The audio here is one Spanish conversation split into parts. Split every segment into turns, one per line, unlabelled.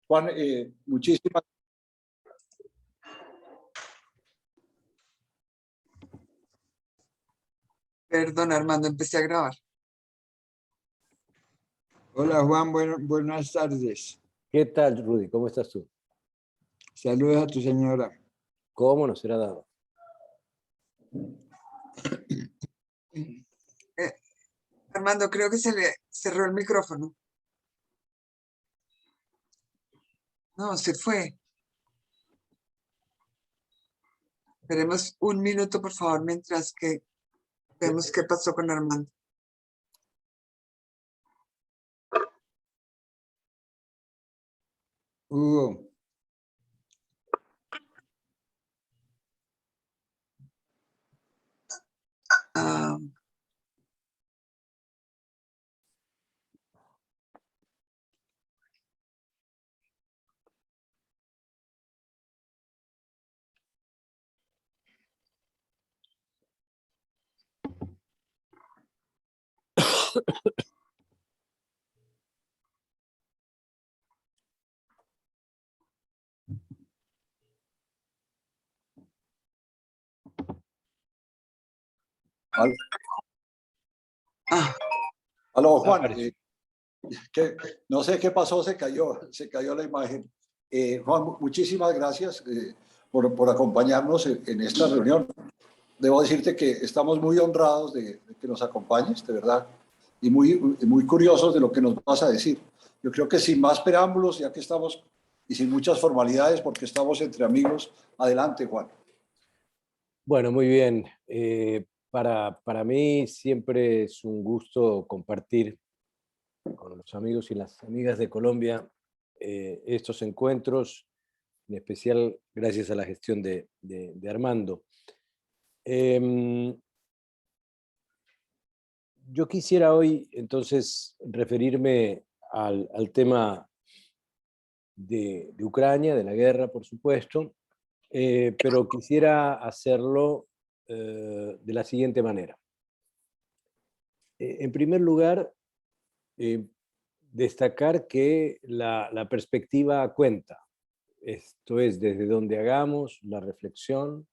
Juan, muchísimas.
Perdón, Armando, empecé a grabar.
Hola Juan, buenas tardes.
¿Qué tal, Rudy? ¿Cómo estás tú?
Saludos a tu señora.
¿Cómo nos será dado?
Armando, creo que se le cerró el micrófono. No, se fue. Esperemos un minuto, por favor, mientras que vemos qué pasó con Armando.
Hugo.
Ah,
Al-
ah,
Aló, Juan,
Apareció.
no sé qué pasó, se cayó la imagen. Juan, muchísimas gracias por acompañarnos en esta reunión. Debo decirte que estamos muy honrados de que nos acompañes, de verdad, y muy curiosos de lo que nos vas a decir. Yo creo que sin más preámbulos, ya que estamos, y sin muchas formalidades, porque estamos entre amigos, adelante, Juan.
Bueno, muy bien. Para mí siempre es un gusto compartir con los amigos y las amigas de Colombia estos encuentros, en especial gracias a la gestión de Armando. Yo quisiera hoy entonces referirme al tema de Ucrania, de la guerra, por supuesto, pero quisiera hacerlo de la siguiente manera. En primer lugar, destacar que la perspectiva cuenta. Esto es, desde donde hagamos la reflexión,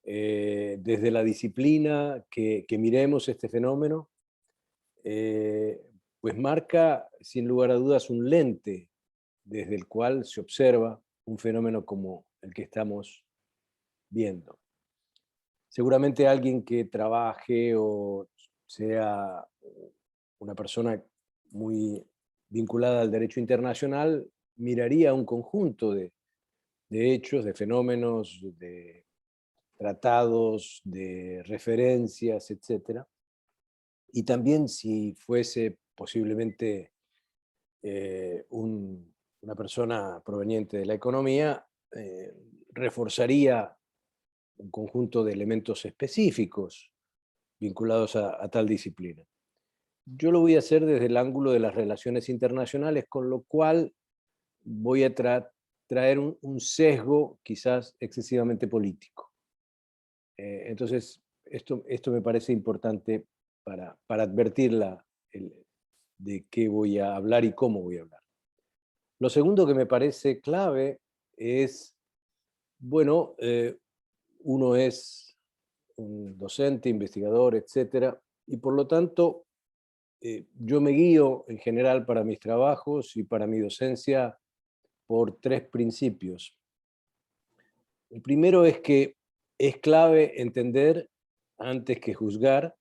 desde la disciplina que miremos este fenómeno, pues marca sin lugar a dudas un lente desde el cual se observa un fenómeno como el que estamos viendo. Seguramente alguien que trabaje o sea una persona muy vinculada al derecho internacional miraría un conjunto de hechos, de fenómenos, de tratados, de referencias, etc. Y también si fuese posiblemente una persona proveniente de la economía, reforzaría un conjunto de elementos específicos vinculados a tal disciplina. Yo lo voy a hacer desde el ángulo de las relaciones internacionales, con lo cual voy a traer un sesgo quizás excesivamente político. Entonces, esto me parece importante para advertir de qué voy a hablar y cómo voy a hablar. Lo segundo que me parece clave es, bueno, uno es un docente, investigador, etcétera, y por lo tanto yo me guío en general para mis trabajos y para mi docencia por tres principios. El primero es que es clave entender antes que juzgar.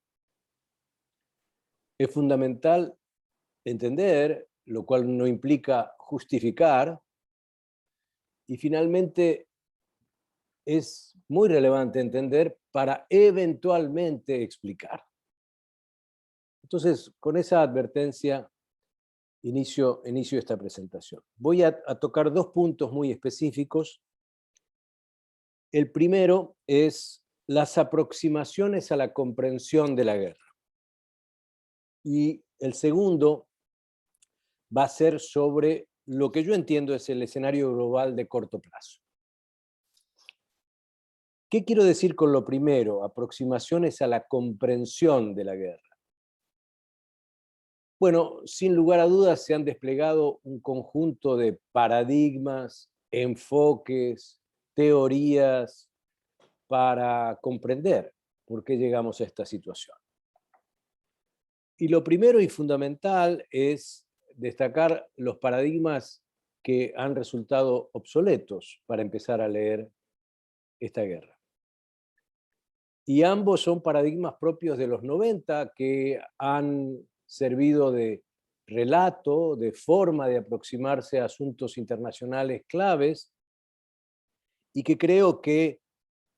Es fundamental entender, lo cual no implica justificar. Y finalmente es muy relevante entender para eventualmente explicar. Entonces, con esa advertencia, inicio esta presentación. Voy a tocar dos puntos muy específicos. El primero es las aproximaciones a la comprensión de la guerra. Y el segundo va a ser sobre lo que yo entiendo es el escenario global de corto plazo. ¿Qué quiero decir con lo primero? Aproximaciones a la comprensión de la guerra. Bueno, sin lugar a dudas se han desplegado un conjunto de paradigmas, enfoques, teorías para comprender por qué llegamos a esta situación. Y lo primero y fundamental es destacar los paradigmas que han resultado obsoletos para empezar a leer esta guerra. Y ambos son paradigmas propios de los 90 que han servido de relato, de forma de aproximarse a asuntos internacionales claves y que creo que,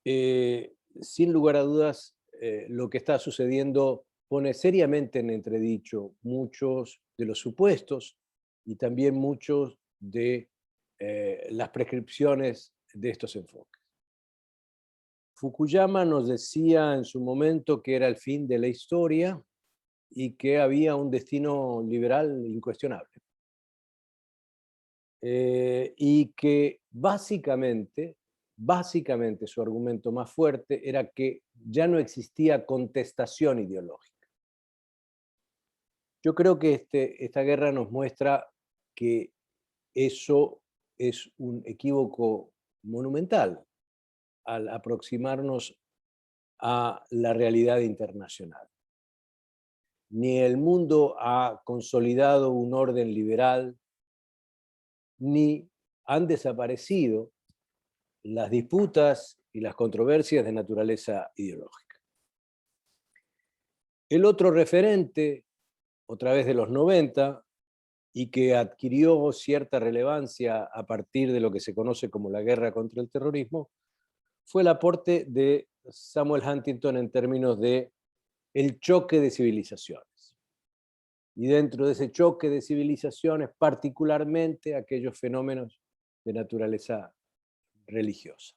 sin lugar a dudas, lo que está sucediendo pone seriamente en entredicho muchos de los supuestos y también muchos de las prescripciones de estos enfoques. Fukuyama nos decía en su momento que era el fin de la historia y que había un destino liberal incuestionable. Y que básicamente su argumento más fuerte era que ya no existía contestación ideológica. Yo creo que esta guerra nos muestra que eso es un equívoco monumental al aproximarnos a la realidad internacional. Ni el mundo ha consolidado un orden liberal, ni han desaparecido las disputas y las controversias de naturaleza ideológica. El otro referente, otra vez de los 90, y que adquirió cierta relevancia a partir de lo que se conoce como la guerra contra el terrorismo, fue el aporte de Samuel Huntington en términos de el choque de civilizaciones. Y dentro de ese choque de civilizaciones, particularmente aquellos fenómenos de naturaleza religiosa.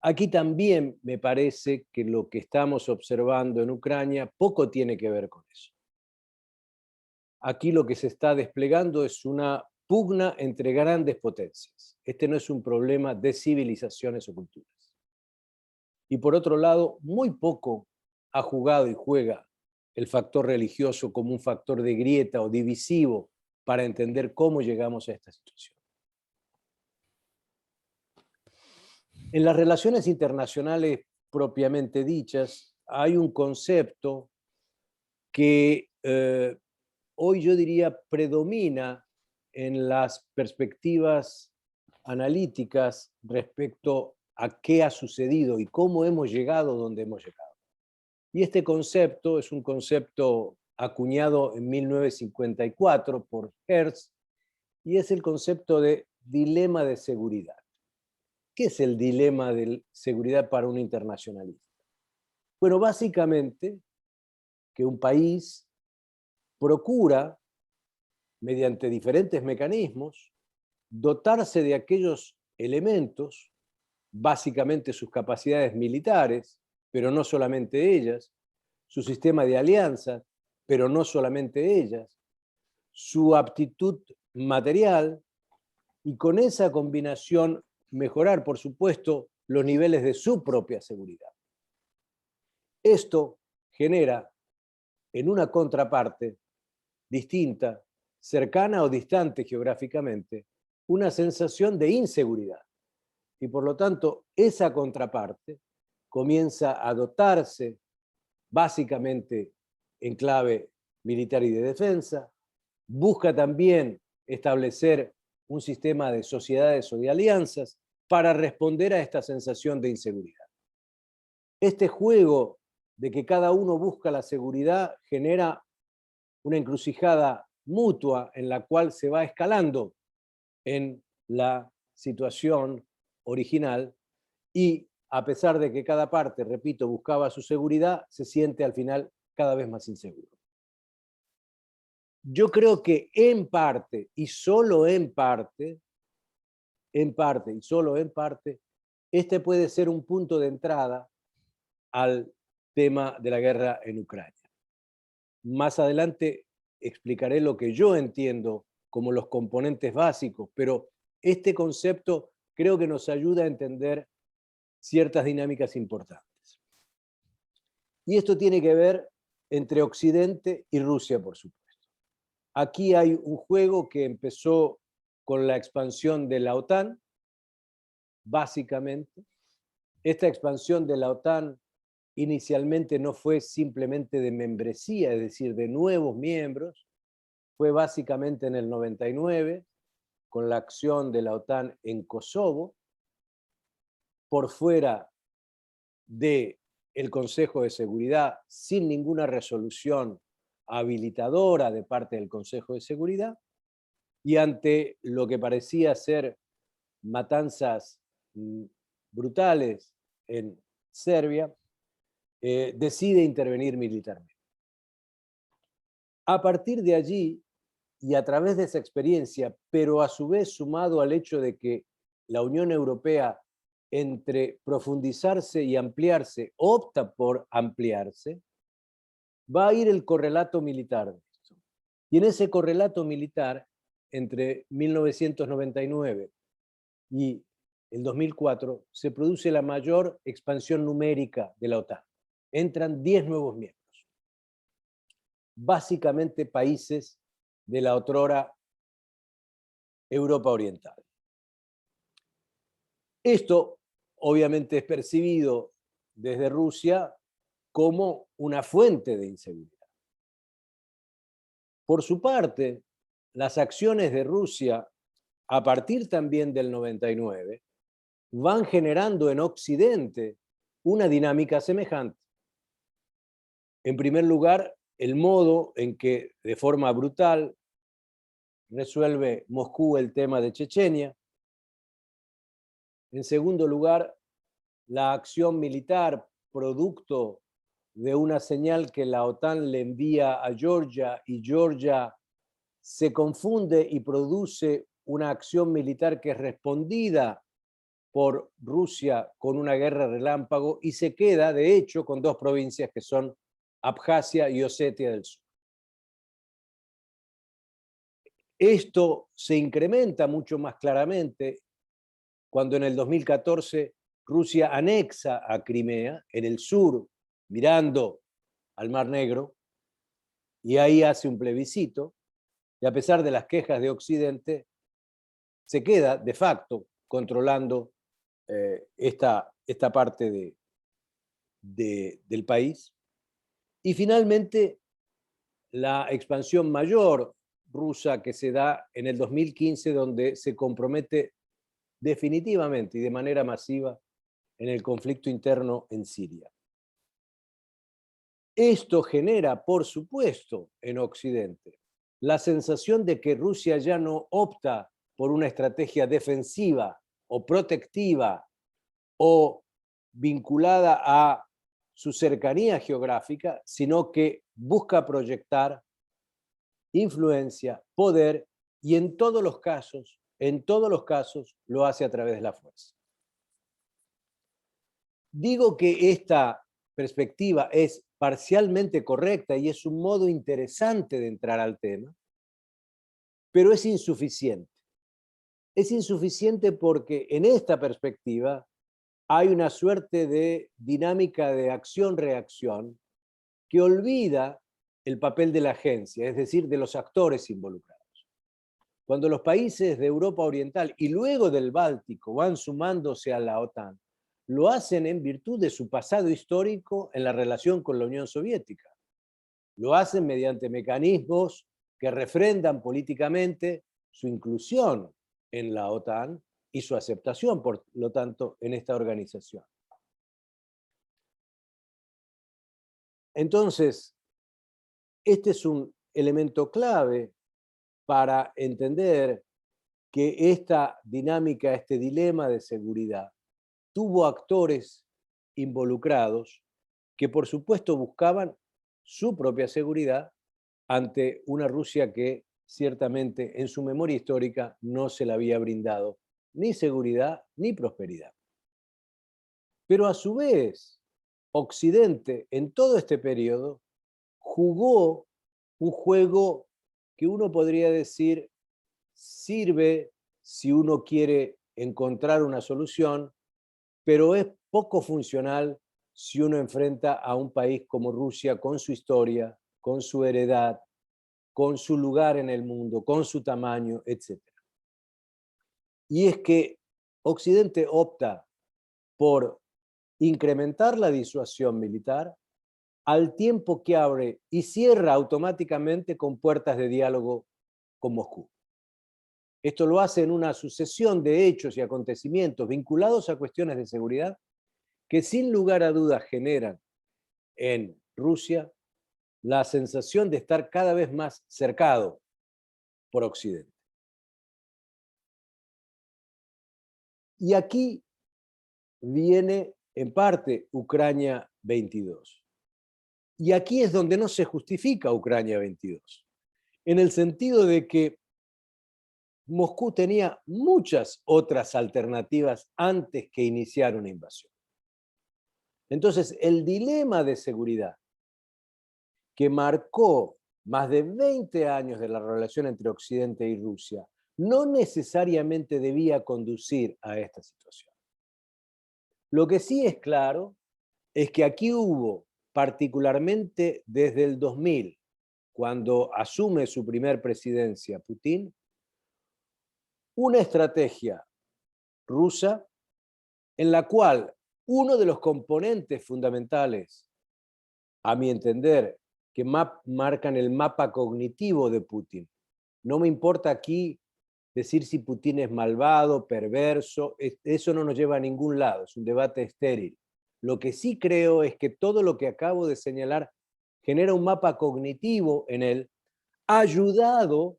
Aquí también me parece que lo que estamos observando en Ucrania poco tiene que ver con eso. Aquí lo que se está desplegando es una pugna entre grandes potencias. Este no es un problema de civilizaciones o culturas. Y por otro lado, muy poco ha jugado y juega el factor religioso como un factor de grieta o divisivo para entender cómo llegamos a esta situación. En las relaciones internacionales propiamente dichas, hay un concepto que hoy yo diría predomina en las perspectivas analíticas respecto a qué ha sucedido y cómo hemos llegado donde hemos llegado. Y este concepto es un concepto acuñado en 1954 por Hertz y es el concepto de dilema de seguridad. ¿Qué es el dilema de seguridad para un internacionalista? Bueno, básicamente que un país procura, mediante diferentes mecanismos, dotarse de aquellos elementos, básicamente sus capacidades militares, pero no solamente ellas, su sistema de alianzas, pero no solamente ellas, su aptitud material, y con esa combinación mejorar, por supuesto, los niveles de su propia seguridad. Esto genera en una contraparte distinta, cercana o distante geográficamente, una sensación de inseguridad. Y por lo tanto, esa contraparte comienza a dotarse básicamente en clave militar y de defensa, busca también establecer un sistema de sociedades o de alianzas para responder a esta sensación de inseguridad. Este juego de que cada uno busca la seguridad genera una encrucijada mutua en la cual se va escalando en la situación original y a pesar de que cada parte, repito, buscaba su seguridad, se siente al final cada vez más inseguro. Yo creo que en parte, y solo en parte, este puede ser un punto de entrada al tema de la guerra en Ucrania. Más adelante explicaré lo que yo entiendo como los componentes básicos, pero este concepto creo que nos ayuda a entender ciertas dinámicas importantes. Y esto tiene que ver entre Occidente y Rusia, por supuesto. Aquí hay un juego que empezó con la expansión de la OTAN, básicamente. Esta expansión de la OTAN inicialmente no fue simplemente de membresía, es decir, de nuevos miembros, fue básicamente en el 99, con la acción de la OTAN en Kosovo, por fuera del Consejo de Seguridad, sin ninguna resolución habilitadora de parte del Consejo de Seguridad, y ante lo que parecía ser matanzas brutales en Serbia, decide intervenir militarmente. A partir de allí, y a través de esa experiencia, pero a su vez sumado al hecho de que la Unión Europea, entre profundizarse y ampliarse, opta por ampliarse, va a ir el correlato militar de esto. Y en ese correlato militar, entre 1999 y el 2004, se produce la mayor expansión numérica de la OTAN. Entran 10 nuevos miembros, básicamente países de la otrora Europa Oriental. Esto obviamente es percibido desde Rusia como una fuente de inseguridad. Por su parte, las acciones de Rusia, a partir también del 99, van generando en Occidente una dinámica semejante. En primer lugar, el modo en que de forma brutal resuelve Moscú el tema de Chechenia. En segundo lugar, la acción militar producto de una señal que la OTAN le envía a Georgia y Georgia se confunde y produce una acción militar que es respondida por Rusia con una guerra relámpago y se queda, de hecho, con dos provincias que son Abjasia y Osetia del Sur. Esto se incrementa mucho más claramente cuando en el 2014 Rusia anexa a Crimea, en el sur, mirando al Mar Negro, y ahí hace un plebiscito, y a pesar de las quejas de Occidente, se queda de facto controlando esta parte del país. Y finalmente, la expansión mayor rusa que se da en el 2015, donde se compromete definitivamente y de manera masiva en el conflicto interno en Siria. Esto genera, por supuesto, en Occidente, la sensación de que Rusia ya no opta por una estrategia defensiva o protectiva o vinculada a su cercanía geográfica, sino que busca proyectar influencia, poder, y en todos los casos lo hace a través de la fuerza. Digo que esta perspectiva es parcialmente correcta y es un modo interesante de entrar al tema, pero es insuficiente. Es insuficiente porque en esta perspectiva hay una suerte de dinámica de acción-reacción que olvida el papel de la agencia, es decir, de los actores involucrados. Cuando los países de Europa Oriental y luego del Báltico van sumándose a la OTAN, lo hacen en virtud de su pasado histórico en la relación con la Unión Soviética. Lo hacen mediante mecanismos que refrendan políticamente su inclusión en la OTAN y su aceptación, por lo tanto, en esta organización. Entonces, este es un elemento clave para entender que esta dinámica, este dilema de seguridad, tuvo actores involucrados que por supuesto buscaban su propia seguridad ante una Rusia que ciertamente en su memoria histórica no se le había brindado ni seguridad ni prosperidad. Pero a su vez, Occidente en todo este periodo jugó un juego que uno podría decir sirve si uno quiere encontrar una solución, pero es poco funcional si uno enfrenta a un país como Rusia con su historia, con su heredad, con su lugar en el mundo, con su tamaño, etc. Y es que Occidente opta por incrementar la disuasión militar al tiempo que abre y cierra automáticamente con puertas de diálogo con Moscú. Esto lo hace en una sucesión de hechos y acontecimientos vinculados a cuestiones de seguridad que sin lugar a dudas generan en Rusia la sensación de estar cada vez más cercado por Occidente. Y aquí viene en parte Ucrania 22. Y aquí es donde no se justifica Ucrania 22, en el sentido de que Moscú tenía muchas otras alternativas antes que iniciar una invasión. Entonces, el dilema de seguridad que marcó más de 20 años de la relación entre Occidente y Rusia no necesariamente debía conducir a esta situación. Lo que sí es claro es que aquí hubo, particularmente desde el 2000, cuando asume su primer presidencia Putin, una estrategia rusa en la cual uno de los componentes fundamentales, a mi entender, que marcan el mapa cognitivo de Putin. No me importa aquí decir si Putin es malvado, perverso, eso no nos lleva a ningún lado, es un debate estéril. Lo que sí creo es que todo lo que acabo de señalar genera un mapa cognitivo en él, ayudado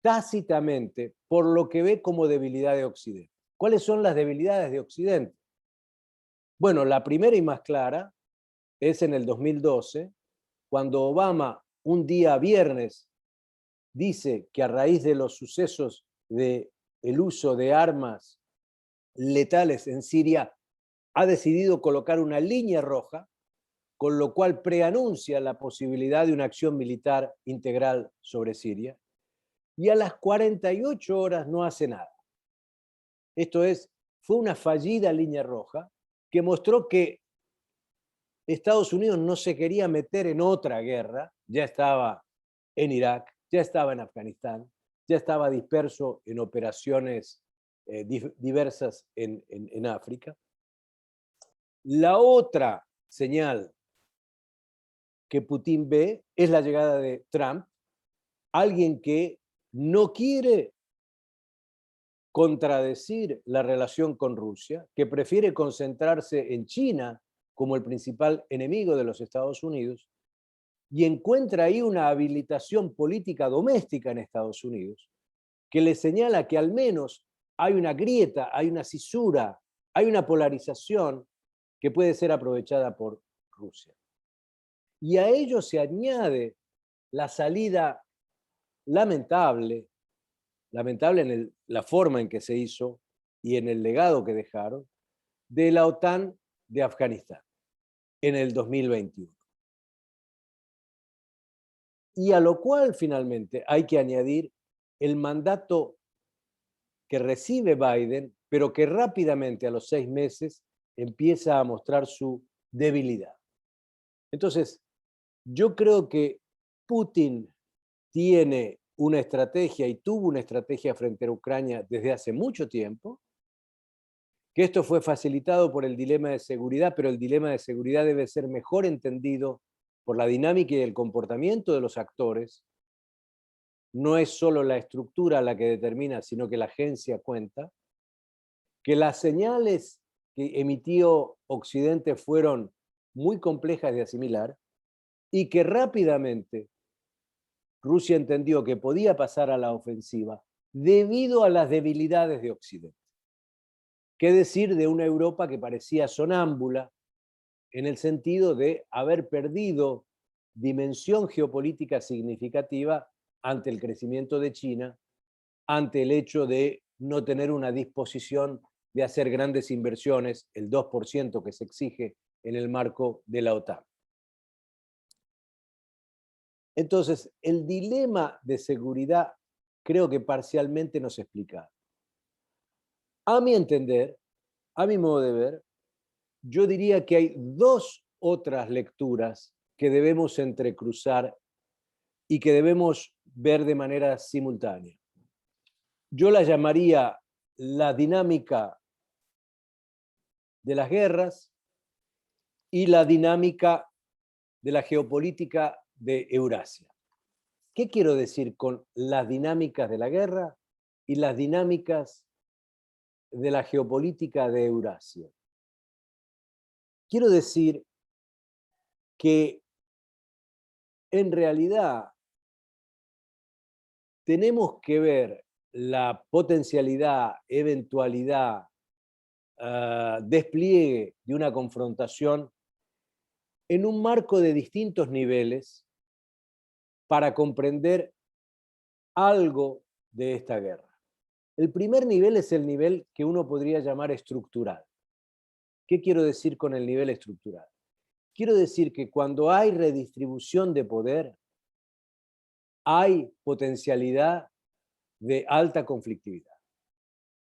tácitamente por lo que ve como debilidad de Occidente. ¿Cuáles son las debilidades de Occidente? Bueno, la primera y más clara es en el 2012, cuando Obama un día viernes dice que a raíz de los sucesos del uso de armas letales en Siria ha decidido colocar una línea roja, con lo cual preanuncia la posibilidad de una acción militar integral sobre Siria, y a las 48 horas no hace nada. Esto es, fue una fallida línea roja que mostró que Estados Unidos no se quería meter en otra guerra, ya estaba en Irak, ya estaba en Afganistán, ya estaba disperso en operaciones diversas en África. La otra señal que Putin ve es la llegada de Trump, alguien que no quiere contradecir la relación con Rusia, que prefiere concentrarse en China como el principal enemigo de los Estados Unidos, y encuentra ahí una habilitación política doméstica en Estados Unidos, que le señala que al menos hay una grieta, hay una cisura, hay una polarización que puede ser aprovechada por Rusia. Y a ello se añade la salida lamentable en la forma en que se hizo y en el legado que dejaron, de la OTAN de Afganistán en el 2021. Y a lo cual finalmente hay que añadir el mandato que recibe Biden, pero que rápidamente a los 6 meses empieza a mostrar su debilidad. Entonces, yo creo que Putin tiene una estrategia y tuvo una estrategia frente a Ucrania desde hace mucho tiempo, que esto fue facilitado por el dilema de seguridad, pero el dilema de seguridad debe ser mejor entendido por la dinámica y el comportamiento de los actores. No es solo la estructura la que determina, sino que la agencia cuenta, que las señales que emitió Occidente fueron muy complejas de asimilar y que rápidamente Rusia entendió que podía pasar a la ofensiva debido a las debilidades de Occidente. ¿Qué decir de una Europa que parecía sonámbula en el sentido de haber perdido dimensión geopolítica significativa ante el crecimiento de China, ante el hecho de no tener una disposición de hacer grandes inversiones, el 2% que se exige en el marco de la OTAN? Entonces, el dilema de seguridad creo que parcialmente nos explica. A mi entender, a mi modo de ver, yo diría que hay dos otras lecturas que debemos entrecruzar y que debemos ver de manera simultánea. Yo la llamaría la dinámica de las guerras y la dinámica de la geopolítica de Eurasia. ¿Qué quiero decir con las dinámicas de la guerra y las dinámicas de la geopolítica de Eurasia? Quiero decir que en realidad tenemos que ver la potencialidad, eventualidad, despliegue de una confrontación en un marco de distintos niveles para comprender algo de esta guerra. El primer nivel es el nivel que uno podría llamar estructural. ¿Qué quiero decir con el nivel estructural? Quiero decir que cuando hay redistribución de poder, hay potencialidad de alta conflictividad.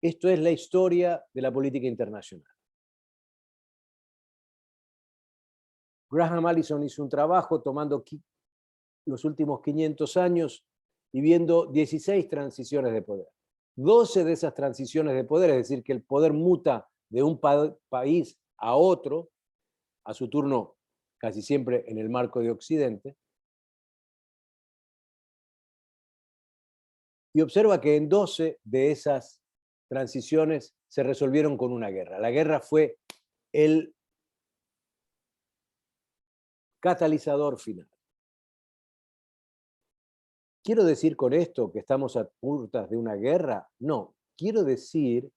Esto es la historia de la política internacional. Graham Allison hizo un trabajo tomando los últimos 500 años y viendo 16 transiciones de poder. 12 de esas transiciones de poder, es decir, que el poder muta de un país a otro, a su turno casi siempre en el marco de Occidente, y observa que en 12 de esas transiciones se resolvieron con una guerra. La guerra fue el catalizador final. ¿Quiero decir con esto que estamos a puertas de una guerra? No, quiero decir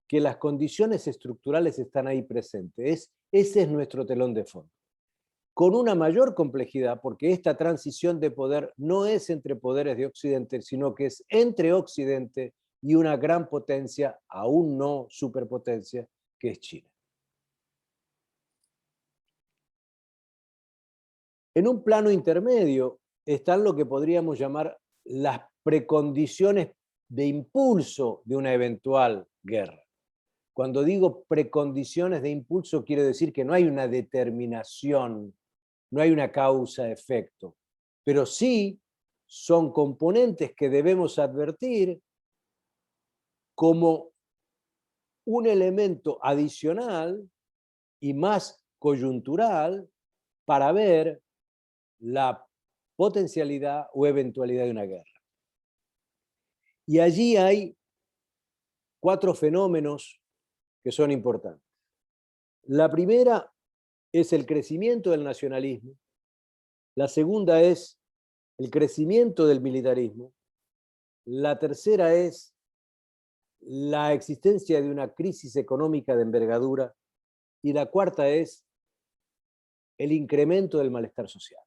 que las condiciones estructurales están ahí presentes. Ese es nuestro telón de fondo. Con una mayor complejidad, porque esta transición de poder no es entre poderes de Occidente, sino que es entre Occidente y una gran potencia, aún no superpotencia, que es China. En un plano intermedio están lo que podríamos llamar las precondiciones de impulso de una eventual guerra. Cuando digo precondiciones de impulso, quiero decir que no hay una determinación, no hay una causa-efecto, pero sí son componentes que debemos advertir como un elemento adicional y más coyuntural para ver la potencialidad o eventualidad de una guerra. Y allí hay 4 fenómenos que son importantes. La primera es el crecimiento del nacionalismo, la segunda es el crecimiento del militarismo, la tercera es la existencia de una crisis económica de envergadura y la cuarta es el incremento del malestar social.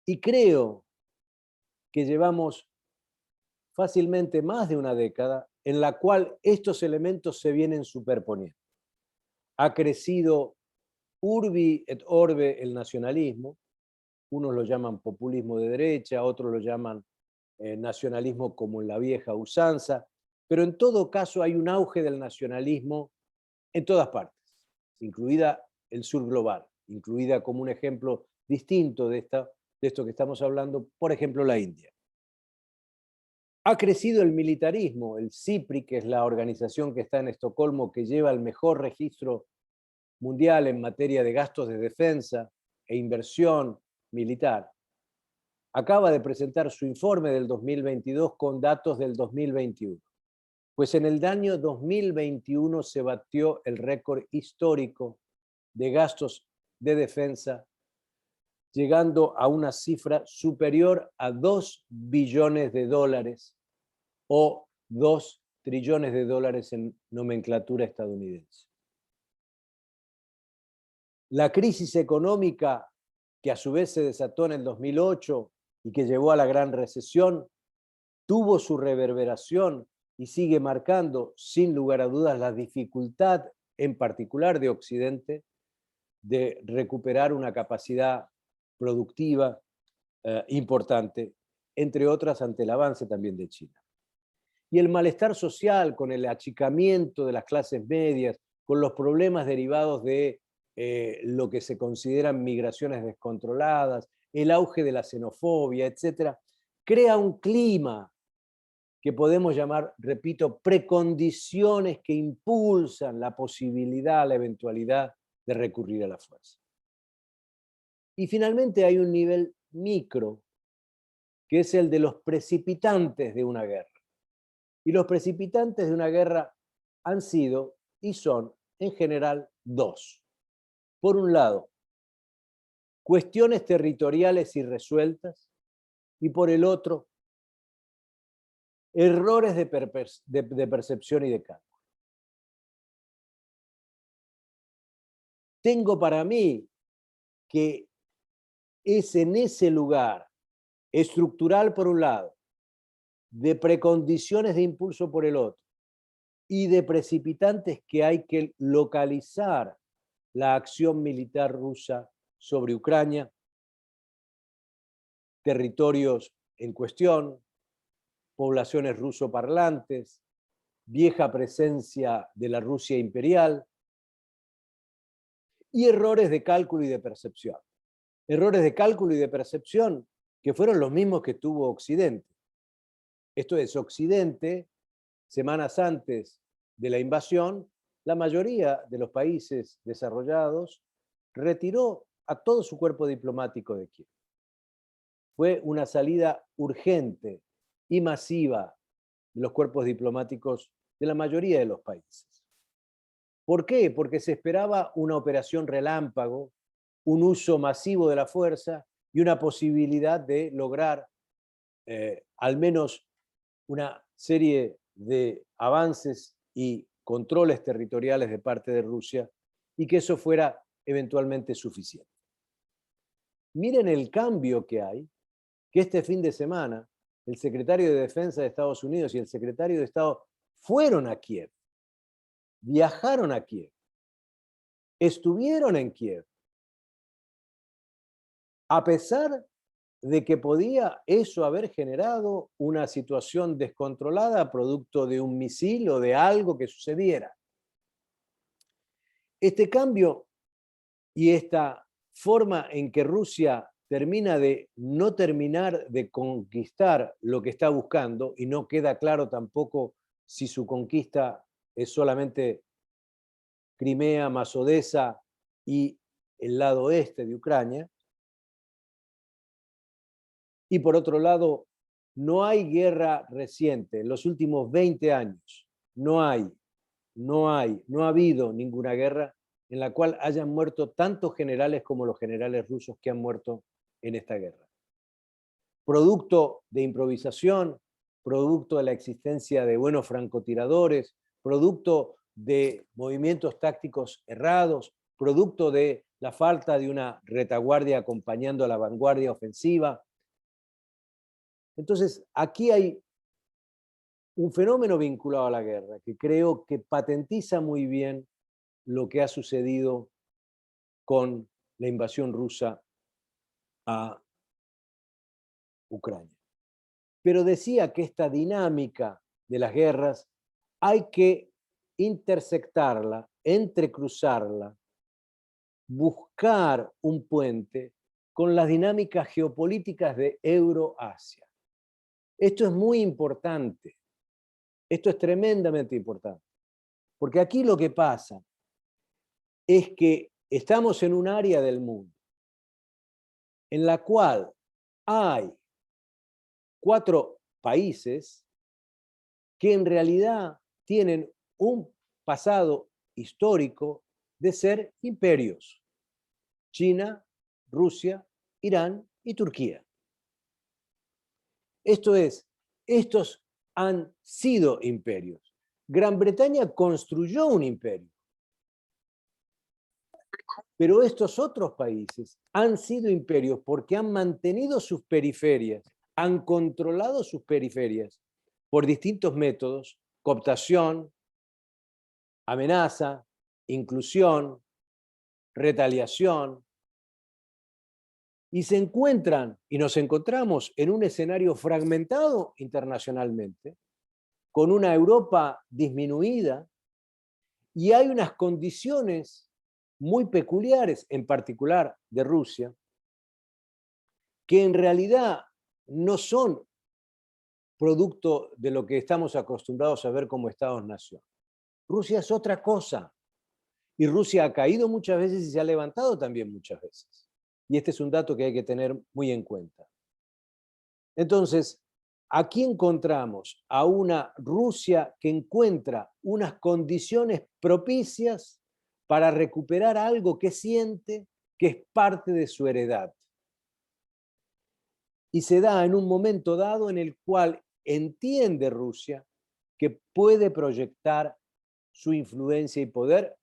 Y creo que llevamos fácilmente más de una década en la cual estos elementos se vienen superponiendo. Ha crecido urbi et orbe el nacionalismo, unos lo llaman populismo de derecha, otros lo llaman nacionalismo como en la vieja usanza, pero en todo caso hay un auge del nacionalismo en todas partes, incluida el sur global, incluida como un ejemplo distinto de esto que estamos hablando, por ejemplo, la India. Ha crecido el militarismo, el CIPRI, que es la organización que está en Estocolmo, que lleva el mejor registro mundial en materia de gastos de defensa e inversión militar. Acaba de presentar su informe del 2022 con datos del 2021. Pues en el año 2021 se batió el récord histórico de gastos de defensa, llegando a una cifra superior a 2 billones de dólares o 2 trillones de dólares en nomenclatura estadounidense. La crisis económica, que a su vez se desató en el 2008 y que llevó a la gran recesión, tuvo su reverberación y sigue marcando, sin lugar a dudas, la dificultad, en particular de Occidente, de recuperar una capacidad productiva importante, entre otras ante el avance también de China. Y el malestar social con el achicamiento de las clases medias con los problemas derivados de lo que se consideran migraciones descontroladas, el auge de la xenofobia, etc., crea un clima que podemos llamar, repito, precondiciones que impulsan la posibilidad, la eventualidad de recurrir a la fuerza. Y finalmente hay un nivel micro, que es el de los precipitantes de una guerra. Y los precipitantes de una guerra han sido y son, en general, dos. Por un lado, cuestiones territoriales irresueltas, y por el otro, errores de percepción y de cálculo. Tengo para mí que es en ese lugar, estructural por un lado, de precondiciones de impulso por el otro, y de precipitantes, que hay que localizar la acción militar rusa sobre Ucrania, territorios en cuestión, poblaciones rusoparlantes, vieja presencia de la Rusia imperial, y errores de cálculo y de percepción. Errores de cálculo y de percepción que fueron los mismos que tuvo Occidente. Esto es, Occidente, semanas antes de la invasión, la mayoría de los países desarrollados retiró a todo su cuerpo diplomático de Kiev. Fue una salida urgente y masiva de los cuerpos diplomáticos de la mayoría de los países. ¿Por qué? Porque se esperaba una operación relámpago, un uso masivo de la fuerza y una posibilidad de lograr al menos una serie de avances y controles territoriales de parte de Rusia, y que eso fuera eventualmente suficiente. Miren el cambio que hay, que este fin de semana el secretario de Defensa de Estados Unidos y el secretario de Estado fueron a Kiev, viajaron a Kiev, estuvieron en Kiev, a pesar de que podía eso haber generado una situación descontrolada producto de un misil o de algo que sucediera. Este cambio y esta forma en que Rusia termina de no terminar de conquistar lo que está buscando, y no queda claro tampoco si su conquista es solamente Crimea, más Odesa y el lado este de Ucrania. Y por otro lado, no hay guerra reciente, en los últimos 20 años, no ha habido ninguna guerra en la cual hayan muerto tantos generales como los generales rusos que han muerto en esta guerra. Producto de improvisación, producto de la existencia de buenos francotiradores, producto de movimientos tácticos errados, producto de la falta de una retaguardia acompañando a la vanguardia ofensiva. Entonces, aquí hay un fenómeno vinculado a la guerra que creo que patentiza muy bien lo que ha sucedido con la invasión rusa a Ucrania. Pero decía que esta dinámica de las guerras hay que intersectarla, entrecruzarla, buscar un puente con las dinámicas geopolíticas de Euroasia. Esto es muy importante, esto es tremendamente importante, porque aquí lo que pasa es que estamos en un área del mundo en la cual hay 4 países que en realidad tienen un pasado histórico de ser imperios: China, Rusia, Irán y Turquía. Esto es, estos han sido imperios. Gran Bretaña construyó un imperio, pero estos otros países han sido imperios porque han mantenido sus periferias, han controlado sus periferias por distintos métodos: cooptación, amenaza, inclusión, retaliación, y se encuentran, y nos encontramos en un escenario fragmentado internacionalmente, con una Europa disminuida Y hay unas condiciones muy peculiares, en particular de Rusia, que en realidad no son producto de lo que estamos acostumbrados a ver como Estados-nación. Rusia es otra cosa. Y Rusia ha caído muchas veces y se ha levantado también muchas veces. Y este es un dato que hay que tener muy en cuenta. Entonces, aquí encontramos a una Rusia que encuentra unas condiciones propicias para recuperar algo que siente que es parte de su heredad. Y se da en un momento dado en el cual entiende Rusia que puede proyectar su influencia y poder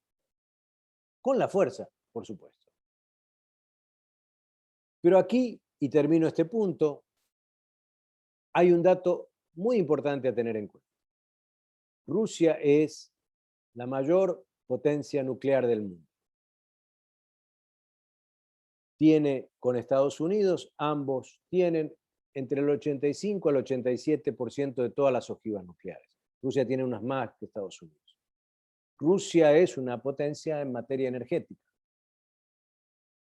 con la fuerza, por supuesto. Pero aquí, y termino este punto, hay un dato muy importante a tener en cuenta. Rusia es la mayor potencia nuclear del mundo. Tiene con Estados Unidos, ambos tienen entre el 85 al 87% de todas las ojivas nucleares. Rusia tiene unas más que Estados Unidos. Rusia es una potencia en materia energética.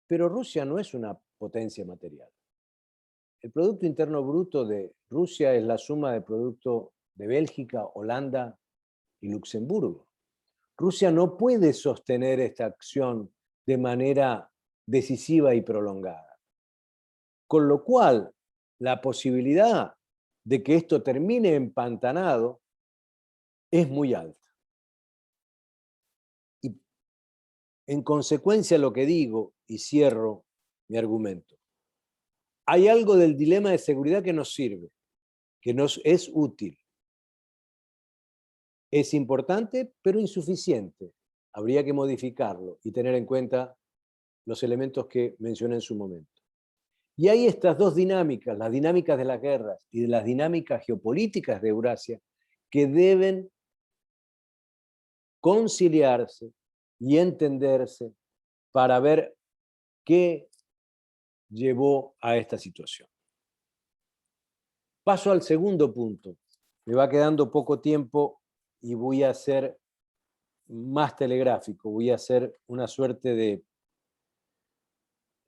Pero Rusia no es una potencia material. El Producto Interno Bruto de Rusia es la suma de producto de Bélgica, Holanda y Luxemburgo. Rusia no puede sostener esta acción de manera decisiva y prolongada. Con lo cual, la posibilidad de que esto termine empantanado es muy alta. Y en consecuencia lo que digo, y cierro mi argumento, hay algo del dilema de seguridad que nos sirve, que nos es útil. Es importante, pero insuficiente. Habría que modificarlo y tener en cuenta los elementos que mencioné en su momento. Y hay estas dos dinámicas, las dinámicas de las guerras y de las dinámicas geopolíticas de Eurasia, que deben conciliarse y entenderse para ver qué llevó a esta situación. Paso al segundo punto. Me va quedando poco tiempo y voy a ser más telegráfico, voy a hacer una suerte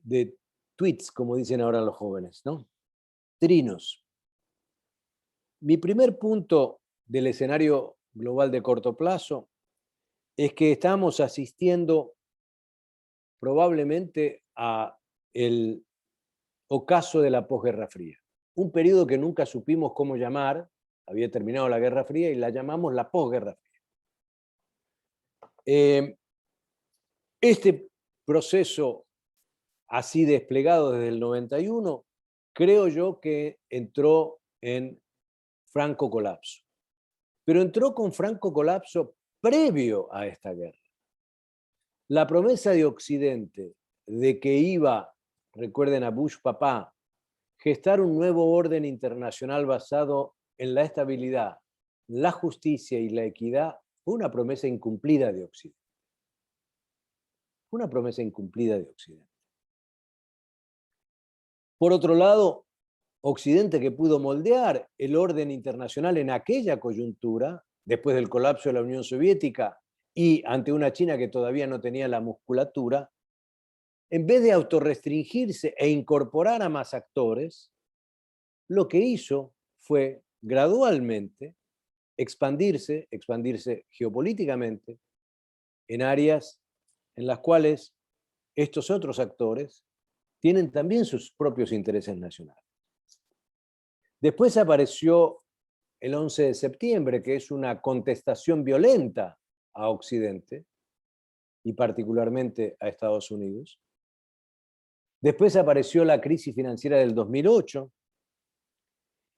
de tweets, como dicen ahora los jóvenes, ¿no? Trinos. Mi primer punto del escenario global de corto plazo es que estamos asistiendo probablemente a el ocaso de la posguerra fría. Un periodo que nunca supimos cómo llamar, había terminado la Guerra Fría y la llamamos la posguerra fría. Este proceso así desplegado desde el 91, creo yo que entró en franco colapso. Pero entró con franco colapso previo a esta guerra. La promesa de Occidente de que iba, recuerden a Bush papá, gestar un nuevo orden internacional basado en la estabilidad, la justicia y la equidad, fue una promesa incumplida de Occidente. Fue una promesa incumplida de Occidente. Por otro lado, Occidente, que pudo moldear el orden internacional en aquella coyuntura, después del colapso de la Unión Soviética y ante una China que todavía no tenía la musculatura, en vez de autorrestringirse e incorporar a más actores, lo que hizo fue gradualmente expandirse geopolíticamente en áreas en las cuales estos otros actores tienen también sus propios intereses nacionales. Después apareció el 11 de septiembre, que es una contestación violenta a Occidente y particularmente a Estados Unidos. Después apareció la crisis financiera del 2008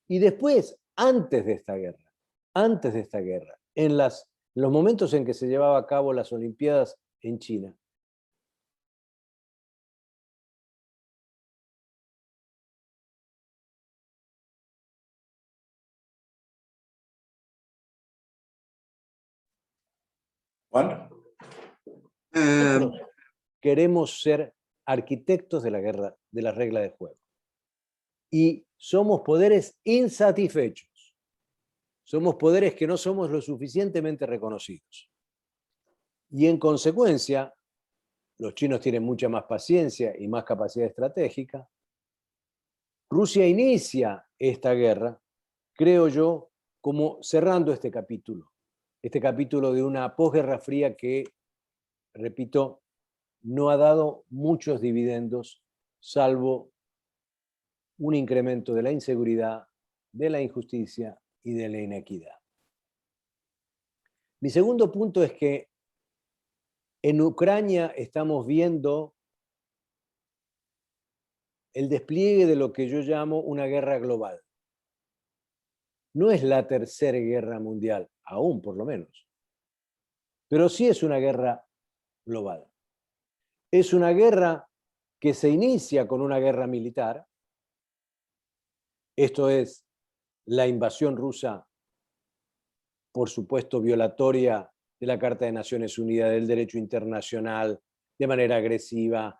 y después, antes de esta guerra, en los momentos en que se llevaba a cabo las Olimpiadas en China,
Juan,
queremos ser arquitectos de la guerra, de las reglas de juego. Y somos poderes insatisfechos. Somos poderes que no somos lo suficientemente reconocidos. Y en consecuencia, los chinos tienen mucha más paciencia y más capacidad estratégica. Rusia inicia esta guerra, creo yo, como cerrando este capítulo de una posguerra fría que, repito, no ha dado muchos dividendos, salvo un incremento de la inseguridad, de la injusticia y de la inequidad. Mi segundo punto es que en Ucrania estamos viendo el despliegue de lo que yo llamo una guerra global. No es la tercera guerra mundial, aún por lo menos, pero sí es una guerra global. Es una guerra que se inicia con una guerra militar, esto es la invasión rusa, por supuesto violatoria de la Carta de Naciones Unidas, del derecho internacional, de manera agresiva,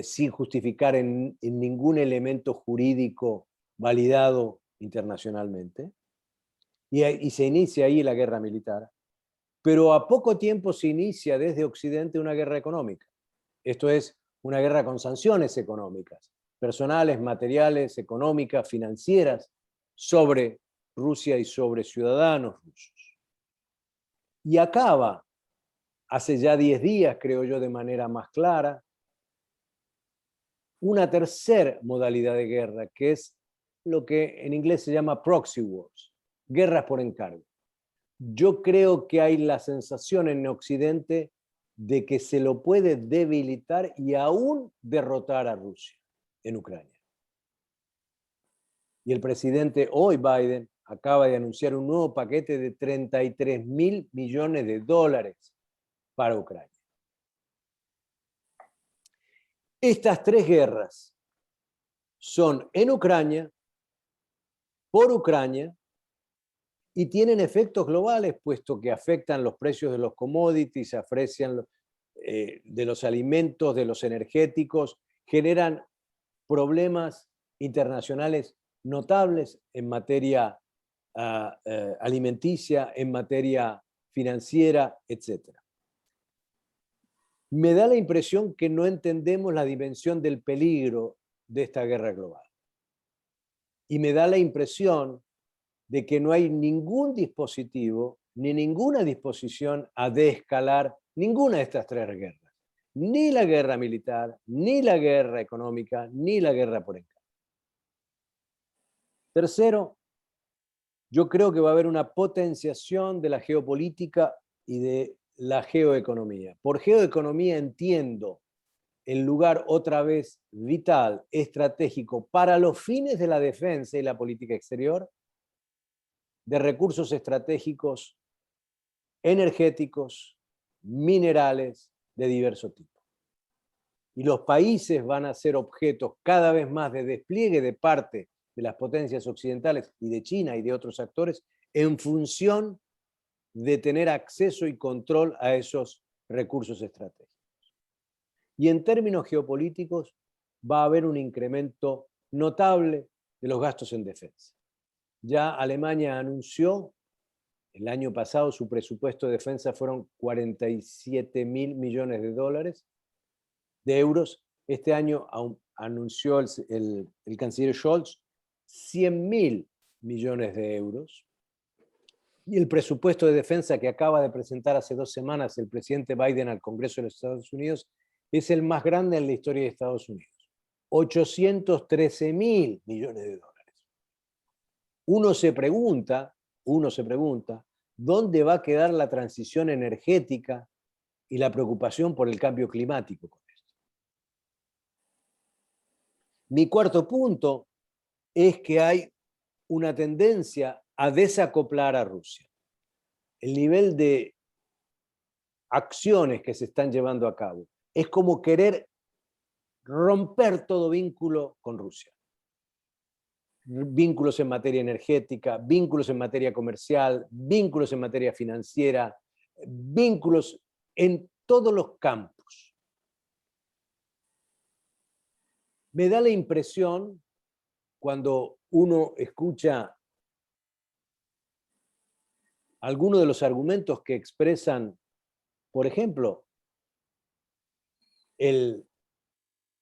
sin justificar en ningún elemento jurídico validado internacionalmente. Y se inicia ahí la guerra militar. Pero a poco tiempo se inicia desde Occidente una guerra económica. Esto es una guerra con sanciones económicas, personales, materiales, económicas, financieras, sobre Rusia y sobre ciudadanos rusos. Y acaba, hace ya 10 días, creo yo, de manera más clara, una tercera modalidad de guerra, que es lo que en inglés se llama proxy wars, guerras por encargo. Yo creo que hay la sensación en Occidente de que se lo puede debilitar y aún derrotar a Rusia en Ucrania. Y el presidente hoy, Biden, acaba de anunciar un nuevo paquete de $33.000 millones para Ucrania. Estas tres guerras son en Ucrania, por Ucrania, y tienen efectos globales, puesto que afectan los precios de los commodities, aprecian de los alimentos, de los energéticos, generan problemas internacionales notables en materia alimenticia, en materia financiera, etc. Me da la impresión que no entendemos la dimensión del peligro de esta guerra global. Y me da la impresión de que no hay ningún dispositivo ni ninguna disposición a desescalar ninguna de estas tres guerras. Ni la guerra militar, ni la guerra económica, ni la guerra por encargo. Tercero, yo creo que va a haber una potenciación de la geopolítica y de la geoeconomía. Por geoeconomía entiendo el lugar otra vez vital, estratégico, para los fines de la defensa y la política exterior, de recursos estratégicos, energéticos, minerales de diverso tipo. Y los países van a ser objetos cada vez más de despliegue de parte de las potencias occidentales y de China y de otros actores en función de tener acceso y control a esos recursos estratégicos. Y en términos geopolíticos va a haber un incremento notable de los gastos en defensa. Ya Alemania anunció, el año pasado su presupuesto de defensa fueron $47.000 millones de euros. Este año anunció el canciller Scholz 100.000 millones de euros. Y el presupuesto de defensa que acaba de presentar hace 2 semanas el presidente Biden al Congreso de los Estados Unidos es el más grande en la historia de Estados Unidos. 813.000 millones de dólares. Uno se pregunta, ¿dónde va a quedar la transición energética y la preocupación por el cambio climático con esto? Mi cuarto punto es que hay una tendencia a desacoplar a Rusia. El nivel de acciones que se están llevando a cabo es como querer romper todo vínculo con Rusia. Vínculos en materia energética, vínculos en materia comercial, vínculos en materia financiera, vínculos en todos los campos. Me da la impresión, cuando uno escucha algunos de los argumentos que expresan Por ejemplo, el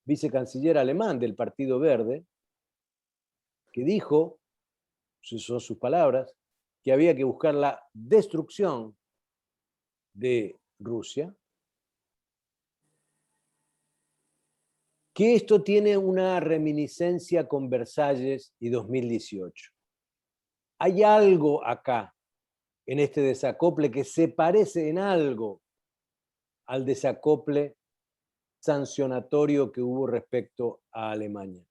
vicecanciller alemán del Partido Verde, que dijo, son sus palabras, que había que buscar la destrucción de Rusia, que esto tiene una reminiscencia con Versalles y 2018. Hay algo acá, en este desacople, que se parece en algo al desacople sancionatorio que hubo respecto a Alemania.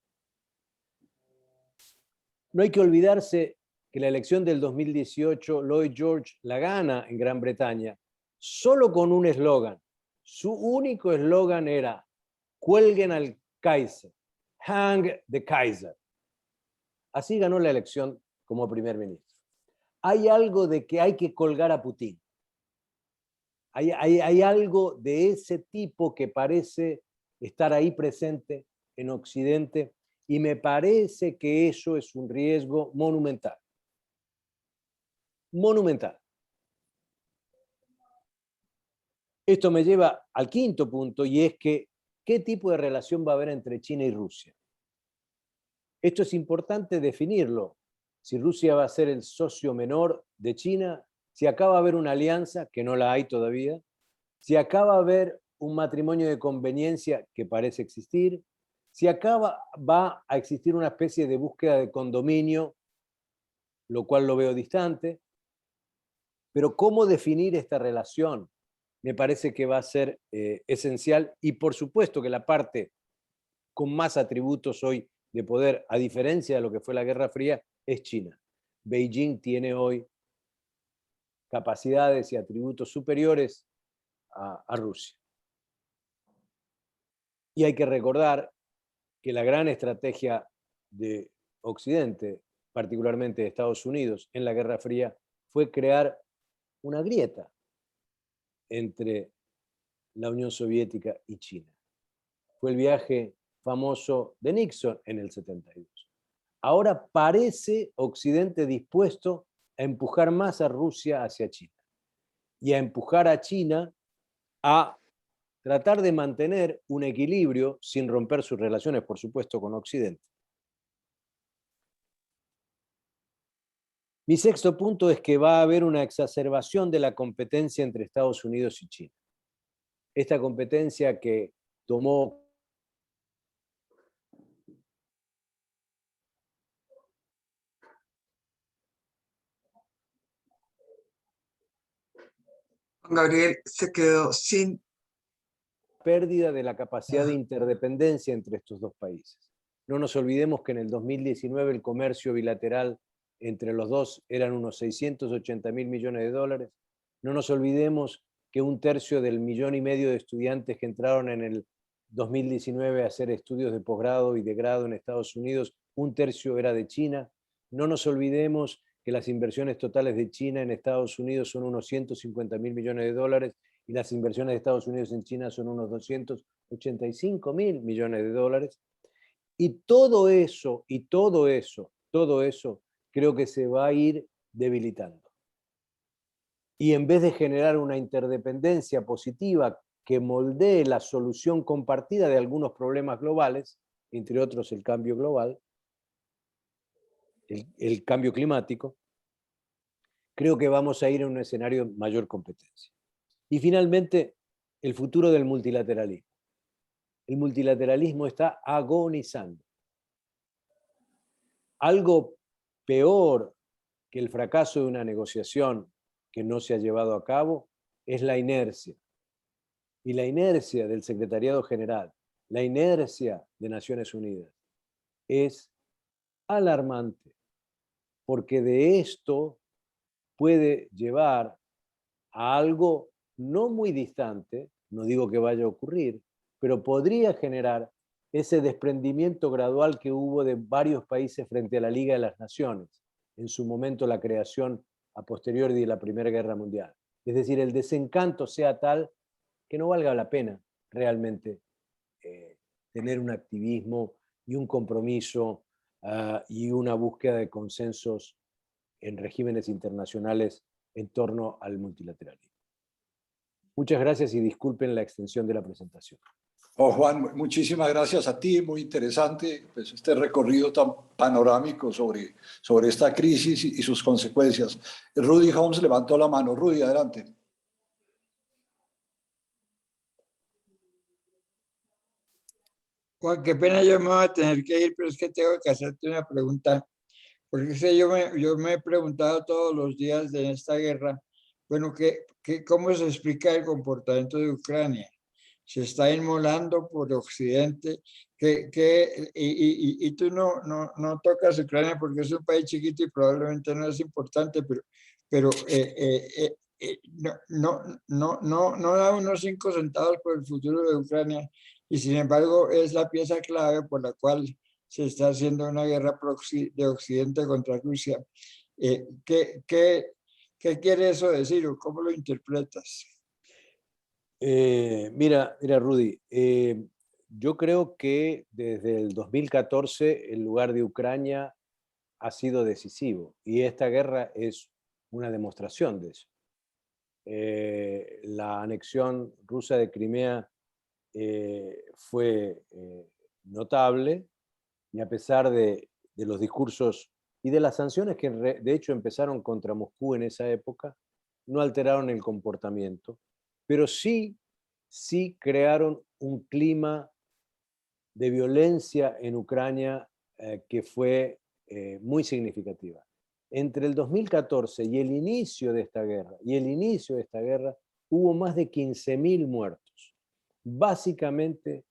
No hay que olvidarse que la elección del 2018, Lloyd George la gana en Gran Bretaña, solo con un eslogan. Su único eslogan era: cuelguen al Kaiser, hang the Kaiser. Así ganó la elección como primer ministro. Hay algo de que hay que colgar a Putin. Hay algo de ese tipo que parece estar ahí presente en Occidente, y me parece que eso es un riesgo monumental. Monumental. Esto me lleva al quinto punto, y es que ¿qué tipo de relación va a haber entre China y Rusia? Esto es importante definirlo. Si Rusia va a ser el socio menor de China, si acaba de haber una alianza, que no la hay todavía, si acaba de haber un matrimonio de conveniencia que parece existir, si acaba va a existir una especie de búsqueda de condominio, lo cual lo veo distante, pero cómo definir esta relación me parece que va a ser esencial, y por supuesto que la parte con más atributos hoy de poder, a diferencia de lo que fue la Guerra Fría, es China. Beijing tiene hoy capacidades y atributos superiores a Rusia. Y hay que recordar que la gran estrategia de Occidente, particularmente de Estados Unidos, en la Guerra Fría, fue crear una grieta entre la Unión Soviética y China. Fue el viaje famoso de Nixon en el 72. Ahora parece Occidente dispuesto a empujar más a Rusia hacia China y a empujar a China a tratar de mantener un equilibrio sin romper sus relaciones, por supuesto, con Occidente. Mi sexto punto es que va a haber una exacerbación de la competencia entre Estados Unidos y China. Esta competencia que tomó
Juan Gabriel se quedó sin...
pérdida de la capacidad de interdependencia entre estos dos países. No nos olvidemos que en el 2019 el comercio bilateral entre los dos eran unos 680.000 millones de dólares. No nos olvidemos que 1/3 del 1,5 millones de estudiantes que entraron en el 2019 a hacer estudios de posgrado y de grado en Estados Unidos, 1/3 era de China. No nos olvidemos que las inversiones totales de China en Estados Unidos son unos 150.000 millones de dólares, y las inversiones de Estados Unidos en China son unos 285.000 millones de dólares. Y todo eso, creo que se va a ir debilitando. Y en vez de generar una interdependencia positiva que moldee la solución compartida de algunos problemas globales, entre otros el cambio global, el cambio climático, creo que vamos a ir a un escenario de mayor competencia. Y finalmente, el futuro del multilateralismo. El multilateralismo está agonizando. Algo peor que el fracaso de una negociación que no se ha llevado a cabo es la inercia. Y la inercia del Secretariado General, la inercia de Naciones Unidas, es alarmante, porque de esto puede llevar a algo no muy distante, no digo que vaya a ocurrir, pero podría generar ese desprendimiento gradual que hubo de varios países frente a la Liga de las Naciones, en su momento la creación a posteriori de la Primera Guerra Mundial. Es decir, el desencanto sea tal que no valga la pena realmente tener un activismo y un compromiso y una búsqueda de consensos en regímenes internacionales en torno al multilateralismo. Muchas gracias y disculpen la extensión de la presentación.
Oh, Juan, muchísimas gracias a ti, muy interesante pues, este recorrido tan panorámico sobre esta crisis y sus consecuencias. Rudy Holmes levantó la mano. Rudy, adelante.
Juan, qué pena, yo me voy a tener que ir, pero es que tengo que hacerte una pregunta, porque es que yo me he preguntado todos los días de esta guerra, bueno, ¿cómo se explica el comportamiento de Ucrania? Se está inmolando por Occidente, y tú no tocas Ucrania porque es un país chiquito y probablemente no es importante, pero no da unos 5 centavos por el futuro de Ucrania, y sin embargo es la pieza clave por la cual se está haciendo una guerra de Occidente contra Rusia. ¿Qué quiere eso decir o cómo lo interpretas?
Mira, Rudy, yo creo que desde el 2014 el lugar de Ucrania ha sido decisivo y esta guerra es una demostración de eso. La anexión rusa de Crimea fue notable y a pesar de los discursos y de las sanciones que de hecho empezaron contra Moscú en esa época, no alteraron el comportamiento, pero sí crearon un clima de violencia en Ucrania que fue muy significativa. Entre el 2014 y el inicio de esta guerra, hubo más de 15.000 muertos, básicamente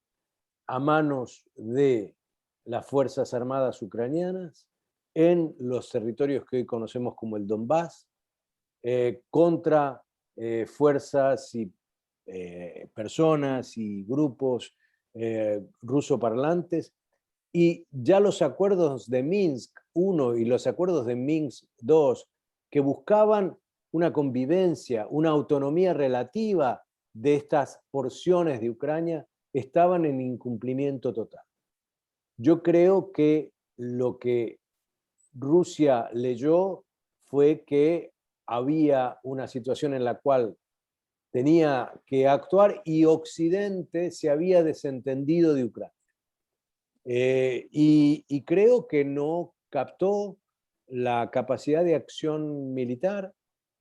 a manos de las Fuerzas Armadas ucranianas en los territorios que hoy conocemos como el Donbass, contra fuerzas y personas y grupos rusoparlantes, y ya los acuerdos de Minsk I y los acuerdos de Minsk II, que buscaban una convivencia, una autonomía relativa de estas porciones de Ucrania, estaban en incumplimiento total. Yo creo que lo que Rusia leyó fue que había una situación en la cual tenía que actuar y Occidente se había desentendido de Ucrania. Y creo que no captó la capacidad de acción militar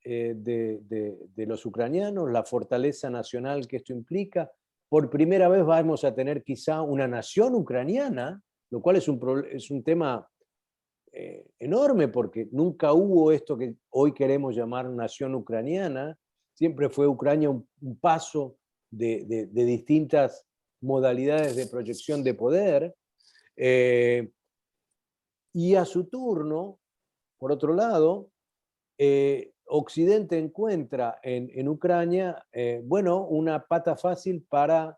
de los ucranianos, la fortaleza nacional que esto implica. Por primera vez vamos a tener quizá una nación ucraniana, lo cual es un tema enorme porque nunca hubo esto que hoy queremos llamar nación ucraniana. Siempre fue Ucrania un paso de distintas modalidades de proyección de poder. Y a su turno, por otro lado, Occidente encuentra en Ucrania, bueno, una pata fácil para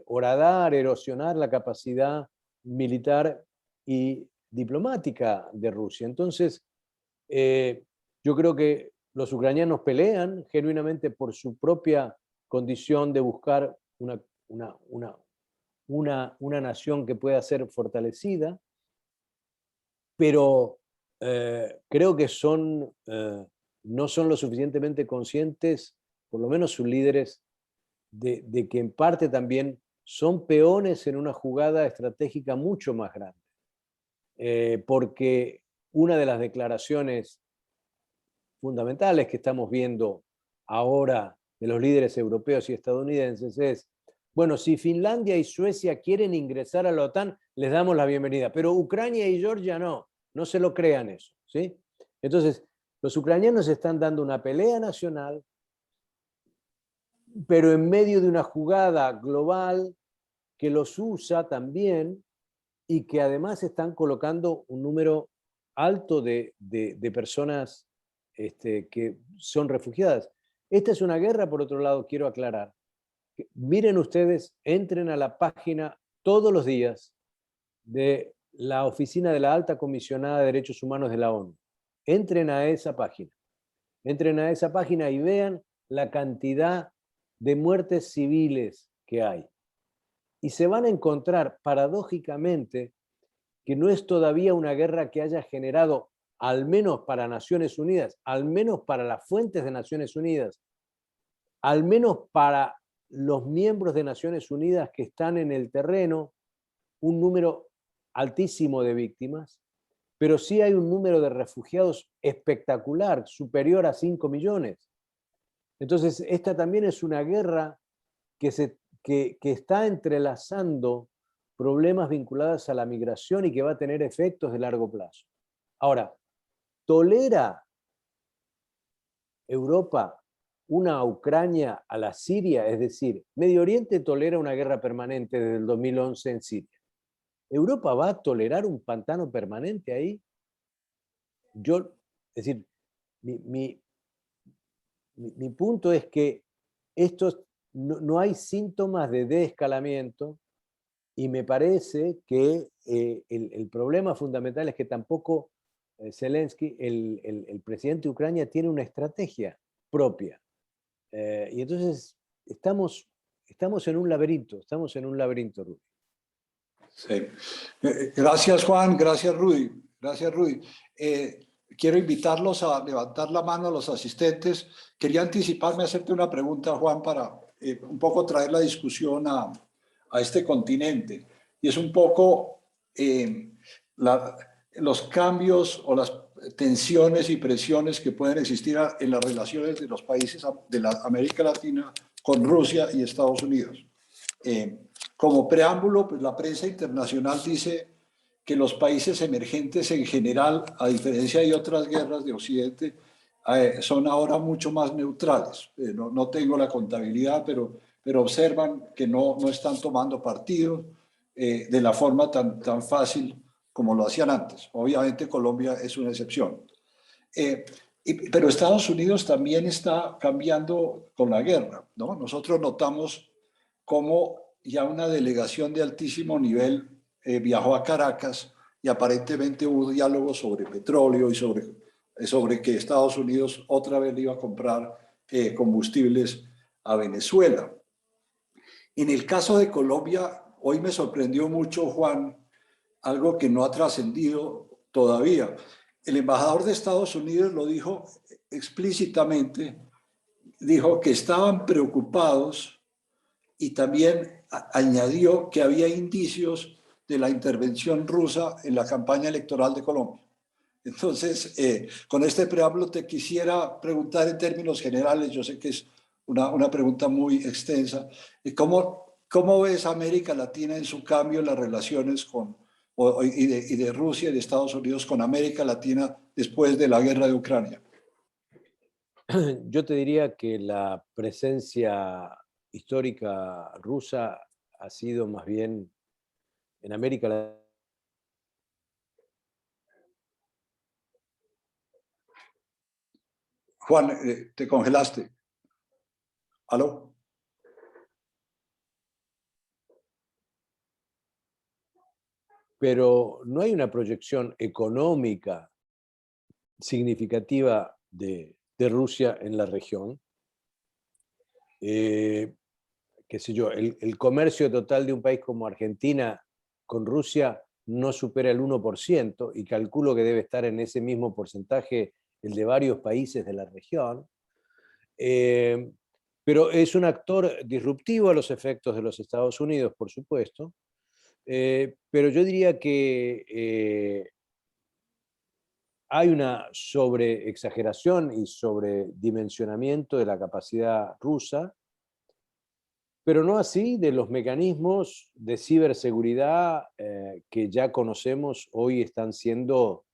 horadar, erosionar la capacidad militar y diplomática de Rusia. Entonces, yo creo que los ucranianos pelean genuinamente por su propia condición de buscar una nación que pueda ser fortalecida, pero creo que no son lo suficientemente conscientes, por lo menos sus líderes, de que en parte también son peones en una jugada estratégica mucho más grande. Porque una de las declaraciones fundamentales que estamos viendo ahora de los líderes europeos y estadounidenses es: bueno, si Finlandia y Suecia quieren ingresar a la OTAN, les damos la bienvenida, pero Ucrania y Georgia no se lo crean eso, ¿sí? Entonces, los ucranianos están dando una pelea nacional, pero en medio de una jugada global que los usa también y que además están colocando un número alto de personas que son refugiadas. Esta es una guerra, por otro lado, quiero aclarar. Miren ustedes, entren a la página todos los días de la Oficina de la Alta Comisionada de Derechos Humanos de la ONU. Entren a esa página y vean la cantidad de muertes civiles que hay. Y se van a encontrar, paradójicamente, que no es todavía una guerra que haya generado, al menos para Naciones Unidas, al menos para las fuentes de Naciones Unidas, al menos para los miembros de Naciones Unidas que están en el terreno, un número altísimo de víctimas, pero sí hay un número de refugiados espectacular, superior a 5 millones. Entonces, esta también es una guerra que está entrelazando problemas vinculados a la migración y que va a tener efectos de largo plazo. Ahora, ¿tolera Europa una Ucrania a la Siria? Es decir, Medio Oriente tolera una guerra permanente desde el 2011 en Siria. ¿Europa va a tolerar un pantano permanente ahí? Es decir, mi punto es que no hay síntomas de desescalamiento y me parece que el problema fundamental es que tampoco Zelensky, el presidente de Ucrania, tiene una estrategia propia. Y entonces estamos en un laberinto, Rudy.
Sí. Gracias, Juan. Gracias, Rudy. Gracias, Rudy. Quiero invitarlos a levantar la mano a los asistentes. Quería anticiparme a hacerte una pregunta, Juan, para un poco traer la discusión a este continente. Y es un poco los cambios o las tensiones y presiones que pueden existir en las relaciones de los países de la América Latina con Rusia y Estados Unidos. Como preámbulo, pues la prensa internacional dice que los países emergentes en general, a diferencia de otras guerras de Occidente, son ahora mucho más neutrales. No tengo la contabilidad, pero observan que no están tomando partido de la forma tan fácil como lo hacían antes. Obviamente Colombia es una excepción. Pero Estados Unidos también está cambiando con la guerra, ¿no? Nosotros notamos cómo ya una delegación de altísimo nivel viajó a Caracas y aparentemente hubo diálogos sobre petróleo y sobre que Estados Unidos otra vez le iba a comprar combustibles a Venezuela. En el caso de Colombia, hoy me sorprendió mucho, Juan, algo que no ha trascendido todavía. El embajador de Estados Unidos lo dijo explícitamente, dijo que estaban preocupados y también añadió que había indicios de la intervención rusa en la campaña electoral de Colombia. Entonces, con este preámbulo te quisiera preguntar en términos generales, yo sé que es una pregunta muy extensa, ¿cómo ves América Latina en su cambio en las relaciones y de Rusia y de Estados Unidos con América Latina después de la guerra de Ucrania?
Yo te diría que la presencia histórica rusa ha sido más bien en América Latina.
Juan, te congelaste. ¿Aló?
Pero no hay una proyección económica significativa de Rusia en la región. Qué sé yo, el comercio total de un país como Argentina con Rusia no supera el 1% y calculo que debe estar en ese mismo porcentaje el de varios países de la región. Pero es un actor disruptivo a los efectos de los Estados Unidos, por supuesto. Pero yo diría que hay una sobreexageración y sobredimensionamiento de la capacidad rusa, pero no así de los mecanismos de ciberseguridad que ya conocemos, hoy están siendo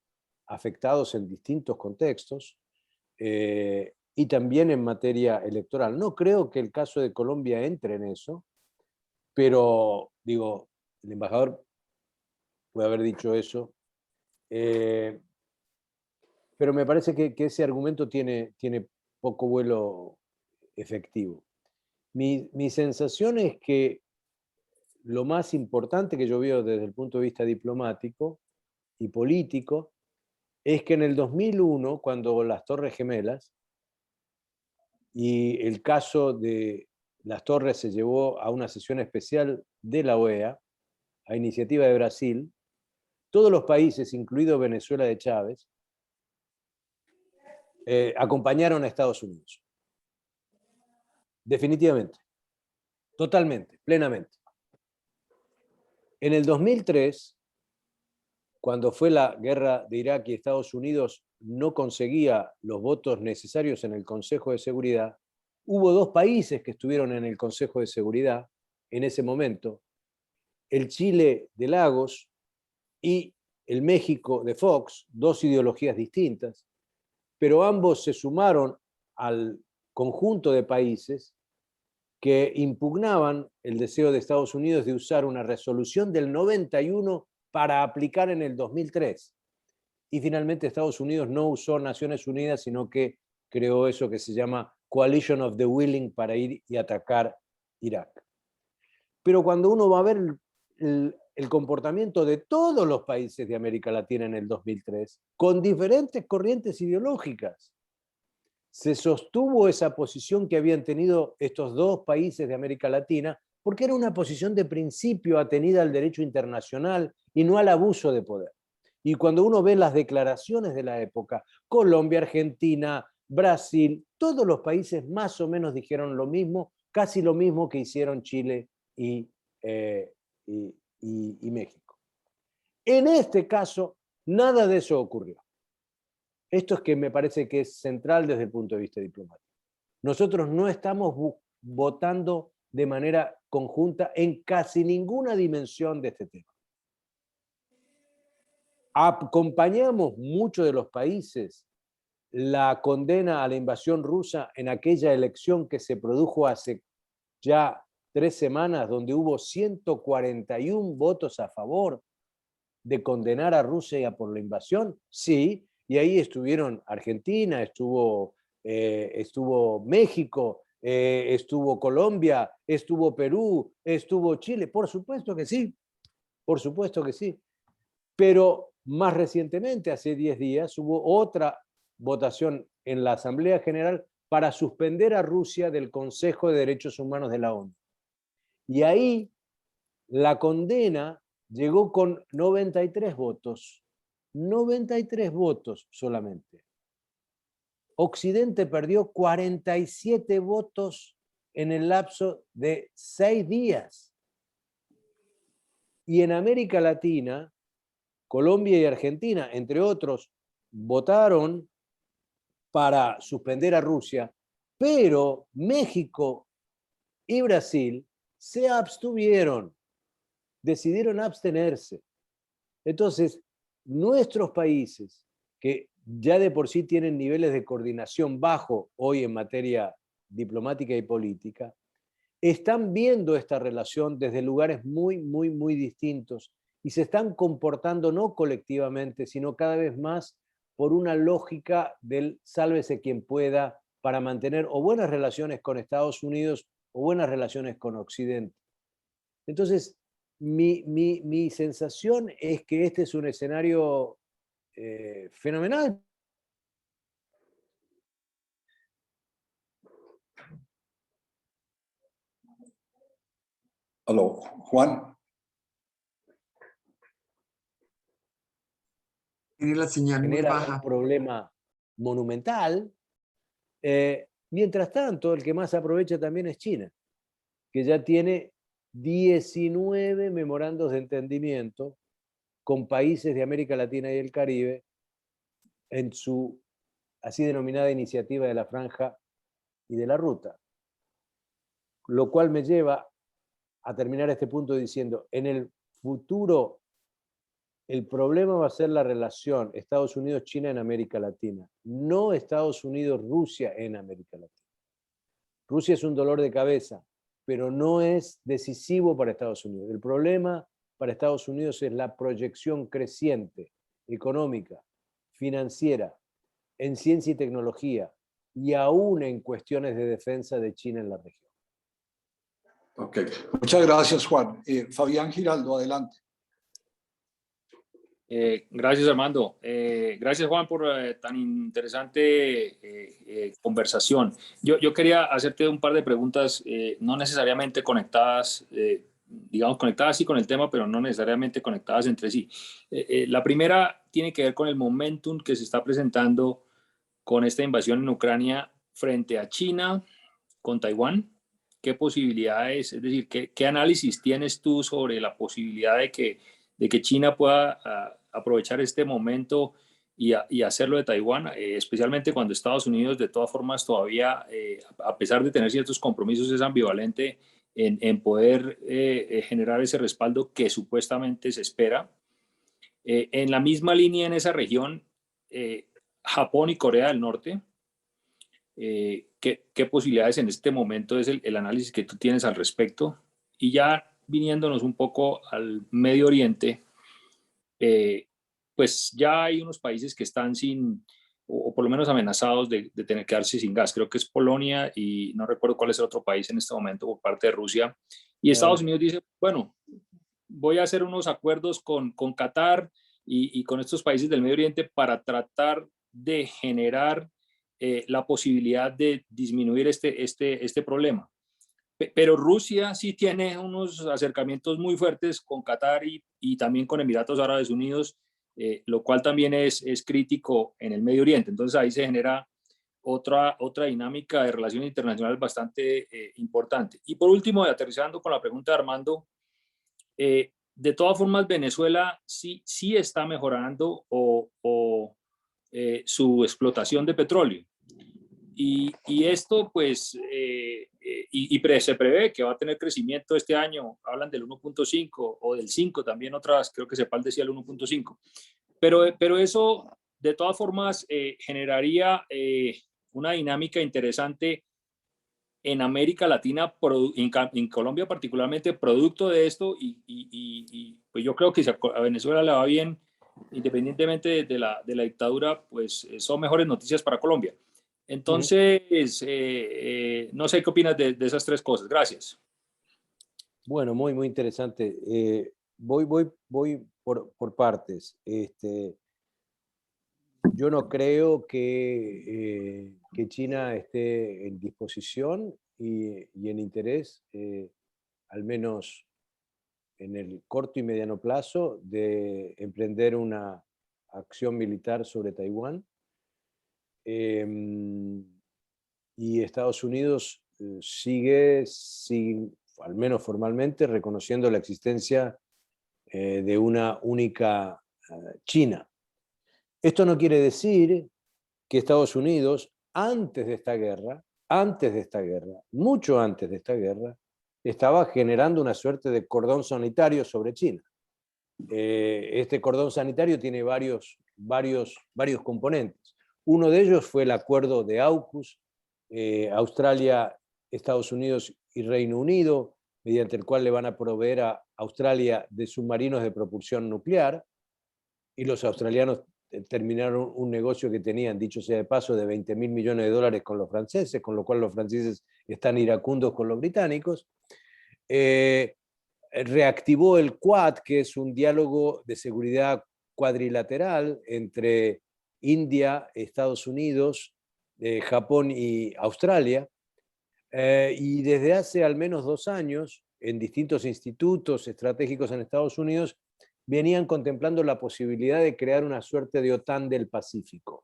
afectados en distintos contextos y también en materia electoral. No creo que el caso de Colombia entre en eso, pero digo, el embajador puede haber dicho eso, pero me parece que ese argumento tiene poco vuelo efectivo. Mi sensación es que lo más importante que yo veo desde el punto de vista diplomático y político es que en el 2001, cuando las Torres Gemelas, y el caso de las Torres se llevó a una sesión especial de la OEA, a iniciativa de Brasil, todos los países, incluido Venezuela de Chávez, acompañaron a Estados Unidos. definitivamente, totalmente, plenamente. En el 2003, cuando fue la guerra de Irak y Estados Unidos no conseguía los votos necesarios en el Consejo de Seguridad, hubo dos países que estuvieron en el Consejo de Seguridad en ese momento, el Chile de Lagos y el México de Fox, dos ideologías distintas, pero ambos se sumaron al conjunto de países que impugnaban el deseo de Estados Unidos de usar una resolución del 91 para aplicar en el 2003. Y finalmente Estados Unidos no usó Naciones Unidas, sino que creó eso que se llama Coalition of the Willing para ir y atacar Irak. Pero cuando uno va a ver el comportamiento de todos los países de América Latina en el 2003, con diferentes corrientes ideológicas, se sostuvo esa posición que habían tenido estos dos países de América Latina, porque era una posición de principio atenida al derecho internacional y no al abuso de poder. Y cuando uno ve las declaraciones de la época, Colombia, Argentina, Brasil, todos los países más o menos dijeron lo mismo, casi lo mismo que hicieron Chile y México. En este caso, nada de eso ocurrió. Esto es que me parece que es central desde el punto de vista diplomático. Nosotros no estamos votando de manera conjunta en casi ninguna dimensión de este tema. Acompañamos muchos de los países la condena a la invasión rusa en aquella elección que se produjo hace ya 3 semanas, donde hubo 141 votos a favor de condenar a Rusia por la invasión, sí, y ahí estuvieron Argentina, estuvo México, estuvo Colombia, estuvo Perú, estuvo Chile, por supuesto que sí, por supuesto que sí. Pero más recientemente, hace 10 días, hubo otra votación en la Asamblea General para suspender a Rusia del Consejo de Derechos Humanos de la ONU. Y ahí la condena llegó con 93 votos. 93 votos solamente. Occidente perdió 47 votos en el lapso de 6 días. Y en América Latina, Colombia y Argentina, entre otros, votaron para suspender a Rusia, pero México y Brasil se abstuvieron, decidieron abstenerse. Entonces, nuestros países, que ya de por sí tienen niveles de coordinación bajo hoy en materia diplomática y política, están viendo esta relación desde lugares muy, muy, muy distintos y se están comportando no colectivamente, sino cada vez más por una lógica del sálvese quien pueda para mantener o buenas relaciones con Estados Unidos o buenas relaciones con Occidente. Entonces, mi sensación es que este es un escenario fenomenal.
Aló, Juan.
Tiene la señal muy
Genera
baja.
un problema monumental. Mientras tanto, el que más aprovecha también es China, que ya tiene 19 memorandos de entendimiento con países de América Latina y el Caribe en su así denominada iniciativa de la Franja y de la Ruta. Lo cual me lleva a terminar este punto diciendo, en el futuro el problema va a ser la relación Estados Unidos-China en América Latina, no Estados Unidos-Rusia en América Latina. Rusia es un dolor de cabeza, pero no es decisivo para Estados Unidos. El problema para Estados Unidos es la proyección creciente, económica, financiera, en ciencia y tecnología, y aún en cuestiones de defensa de China en la región.
Ok, muchas gracias, Juan. Fabián Giraldo, adelante.
Gracias, Armando. Gracias, Juan, por tan interesante conversación. Yo quería hacerte un par de preguntas, no necesariamente conectadas, digamos, conectadas sí con el tema, pero no necesariamente conectadas entre sí. La primera tiene que ver con el momentum que se está presentando con esta invasión en Ucrania frente a China, con Taiwán qué posibilidades, es decir, qué análisis tienes tú sobre la posibilidad de que China pueda aprovechar este momento y hacerlo de Taiwán, especialmente cuando Estados Unidos de todas formas todavía, a pesar de tener ciertos compromisos, es ambivalente en poder generar ese respaldo que supuestamente se espera. En la misma línea en esa región, Japón y Corea del Norte, ¿qué posibilidades en este momento es el análisis que tú tienes al respecto? Y ya viniéndonos un poco al Medio Oriente, pues ya hay unos países que están sin, o por lo menos amenazados de tener que quedarse sin gas. Creo que es Polonia y no recuerdo cuál es el otro país en este momento por parte de Rusia. Y Estados Unidos dice, bueno, voy a hacer unos acuerdos con Qatar y con estos países del Medio Oriente para tratar de generar la posibilidad de disminuir este problema. Pero Rusia sí tiene unos acercamientos muy fuertes con Qatar y también con Emiratos Árabes Unidos, lo cual también es crítico en el Medio Oriente. Entonces ahí se genera otra dinámica de relaciones internacionales bastante importante. Y por último, aterrizando con la pregunta de Armando, de todas formas, Venezuela sí está mejorando su explotación de petróleo. Y esto, pues, se prevé que va a tener crecimiento este año. Hablan del 1.5 o del 5, también otras, creo que Cepal decía el 1.5. Pero eso, de todas formas, generaría una dinámica interesante en América Latina, en Colombia particularmente, producto de esto, y pues yo creo que si a Venezuela le va bien, independientemente de la dictadura, pues son mejores noticias para Colombia. Entonces, no sé qué opinas de esas tres cosas. Gracias.
Bueno, muy, muy interesante. Voy por partes. Yo no creo que China esté en disposición y en interés, al menos en el corto y mediano plazo, de emprender una acción militar sobre Taiwán. Y Estados Unidos sigue, al menos formalmente, reconociendo la existencia de una única China. Esto no quiere decir que Estados Unidos, antes de esta guerra, mucho antes de esta guerra, estaba generando una suerte de cordón sanitario sobre China. Este cordón sanitario tiene varios componentes. Uno de ellos fue el acuerdo de AUKUS, Australia, Estados Unidos y Reino Unido, mediante el cual le van a proveer a Australia de submarinos de propulsión nuclear, y los australianos terminaron un negocio que tenían, dicho sea de paso, de 20.000 millones de dólares con los franceses, con lo cual los franceses están iracundos con los británicos. Reactivó el Quad, que es un diálogo de seguridad cuadrilateral entre India, Estados Unidos, Japón y Australia. Y desde hace al menos 2 años, en distintos institutos estratégicos en Estados Unidos, venían contemplando la posibilidad de crear una suerte de OTAN del Pacífico.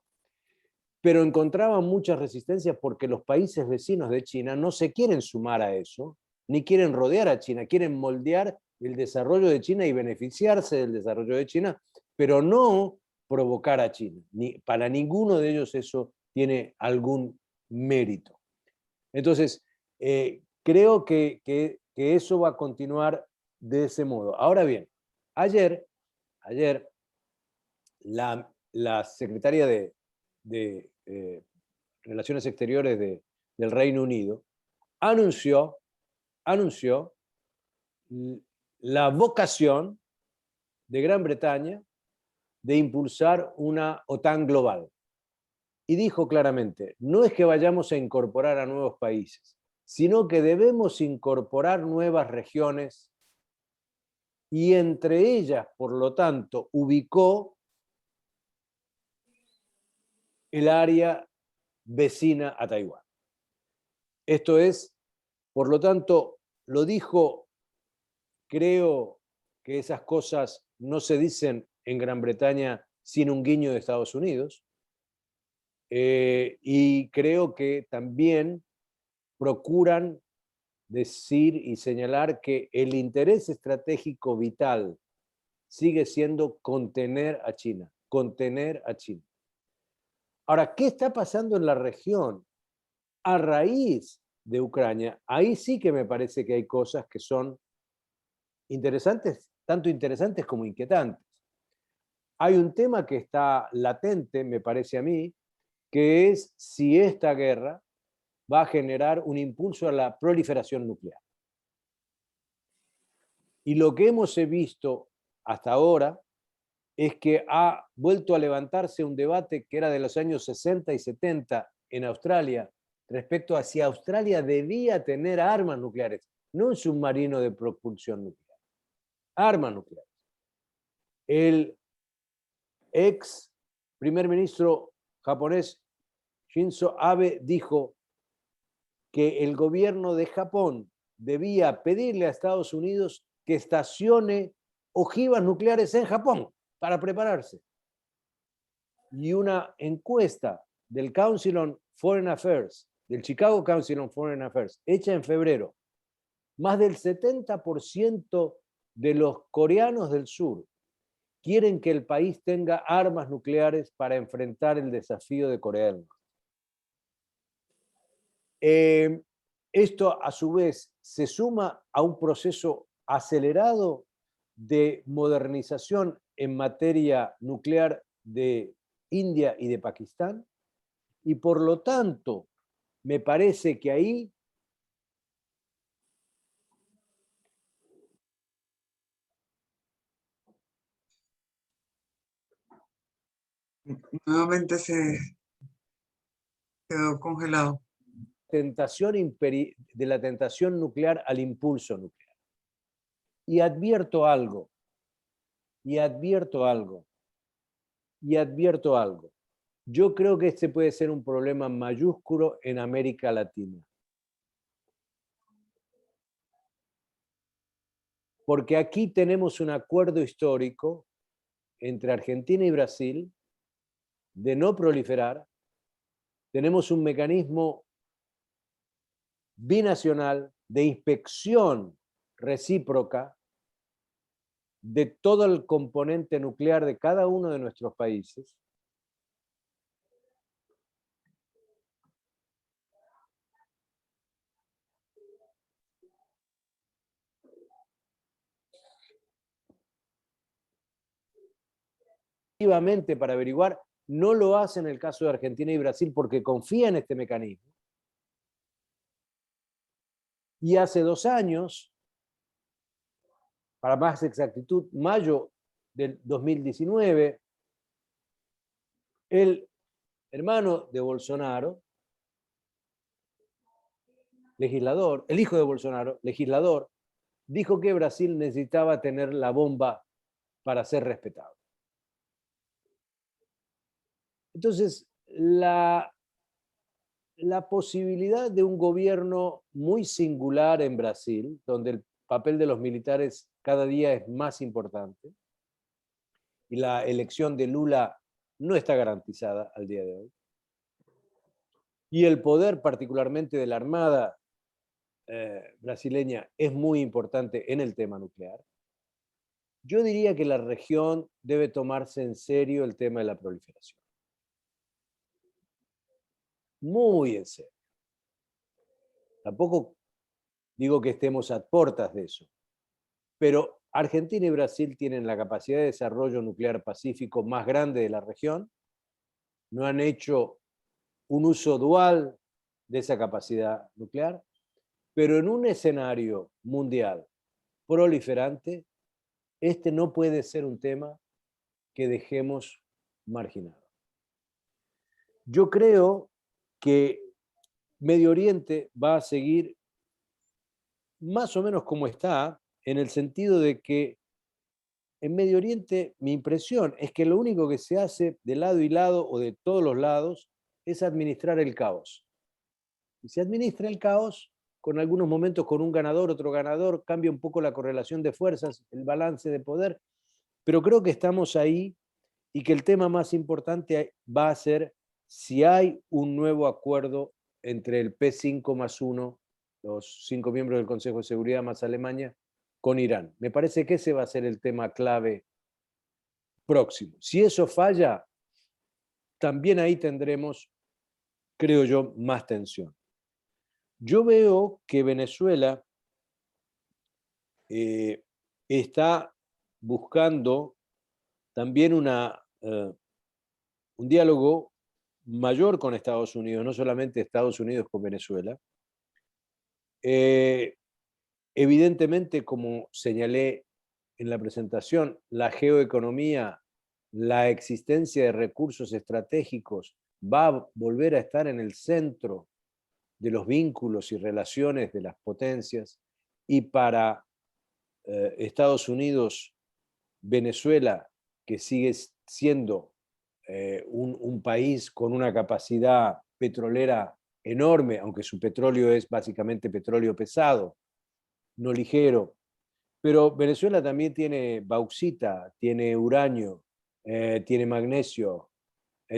Pero encontraban muchas resistencias porque los países vecinos de China no se quieren sumar a eso, ni quieren rodear a China, quieren moldear el desarrollo de China y beneficiarse del desarrollo de China, pero no provocar a China. Para ninguno de ellos eso tiene algún mérito. Entonces, creo que eso va a continuar de ese modo. Ahora bien, ayer la secretaria de Relaciones Exteriores del Reino Unido anunció la vocación de Gran Bretaña de impulsar una OTAN global. Y dijo claramente, no es que vayamos a incorporar a nuevos países, sino que debemos incorporar nuevas regiones, y entre ellas, por lo tanto, ubicó el área vecina a Taiwán. Esto es, por lo tanto, lo dijo, creo que esas cosas no se dicen en Gran Bretaña sin un guiño de Estados Unidos, y creo que también procuran decir y señalar que el interés estratégico vital sigue siendo contener a China, contener a China. Ahora, ¿qué está pasando en la región a raíz de Ucrania? Ahí sí que me parece que hay cosas que son interesantes, tanto interesantes como inquietantes. Hay un tema que está latente, me parece a mí, que es si esta guerra va a generar un impulso a la proliferación nuclear. Y lo que hemos visto hasta ahora es que ha vuelto a levantarse un debate que era de los años 60 y 70 en Australia, respecto a si Australia debía tener armas nucleares, no un submarino de propulsión nuclear, armas nucleares. El ex primer ministro japonés Shinzo Abe dijo que el gobierno de Japón debía pedirle a Estados Unidos que estacione ojivas nucleares en Japón para prepararse. Y una encuesta del Council on Foreign Affairs, del Chicago Council on Foreign Affairs, hecha en febrero, más del 70% de los coreanos del sur quieren que el país tenga armas nucleares para enfrentar el desafío de Corea del Norte. Esto, a su vez, se suma a un proceso acelerado de modernización en materia nuclear de India y de Pakistán, y por lo tanto, me parece que ahí
Nuevamente se quedó congelado.
de la tentación nuclear al impulso nuclear. Y advierto algo, y advierto algo, y advierto algo. Yo creo que este puede ser un problema mayúsculo en América Latina. Porque aquí tenemos un acuerdo histórico entre Argentina y Brasil de no proliferar. Tenemos un mecanismo binacional de inspección recíproca de todo el componente nuclear de cada uno de nuestros países. Para averiguar, no lo hace en el caso de Argentina y Brasil porque confía en este mecanismo. Y hace 2 años, para más exactitud, mayo del 2019, el hermano de Bolsonaro, legislador, el hijo de Bolsonaro, legislador, dijo que Brasil necesitaba tener la bomba para ser respetado. Entonces, la posibilidad de un gobierno muy singular en Brasil, donde el papel de los militares cada día es más importante, y la elección de Lula no está garantizada al día de hoy, y el poder particularmente de la Armada brasileña es muy importante en el tema nuclear, yo diría que la región debe tomarse en serio el tema de la proliferación. Muy en serio. Tampoco digo que estemos a puertas de eso, pero Argentina y Brasil tienen la capacidad de desarrollo nuclear pacífico más grande de la región, no han hecho un uso dual de esa capacidad nuclear, pero en un escenario mundial proliferante, este no puede ser un tema que dejemos marginado. Yo creo que Medio Oriente va a seguir más o menos como está, en el sentido de que en Medio Oriente mi impresión es que lo único que se hace de lado y lado o de todos los lados es administrar el caos. Y se administra el caos con algunos momentos con un ganador, otro ganador, cambia un poco la correlación de fuerzas, el balance de poder, pero creo que estamos ahí y que el tema más importante va a ser si hay un nuevo acuerdo entre el P5+1 los 5 miembros del Consejo de Seguridad más Alemania, con Irán. Me parece que ese va a ser el tema clave próximo. Si eso falla, también ahí tendremos, creo yo, más tensión. Yo veo que Venezuela está buscando también un diálogo mayor con Estados Unidos, no solamente Estados Unidos con Venezuela. Evidentemente, como señalé en la presentación, la geoeconomía, la existencia de recursos estratégicos va a volver a estar en el centro de los vínculos y relaciones de las potencias, y para Estados Unidos, Venezuela, que sigue siendo un país con una capacidad petrolera enorme, aunque su petróleo es básicamente petróleo pesado, no ligero, pero Venezuela también tiene bauxita, tiene uranio, tiene magnesio,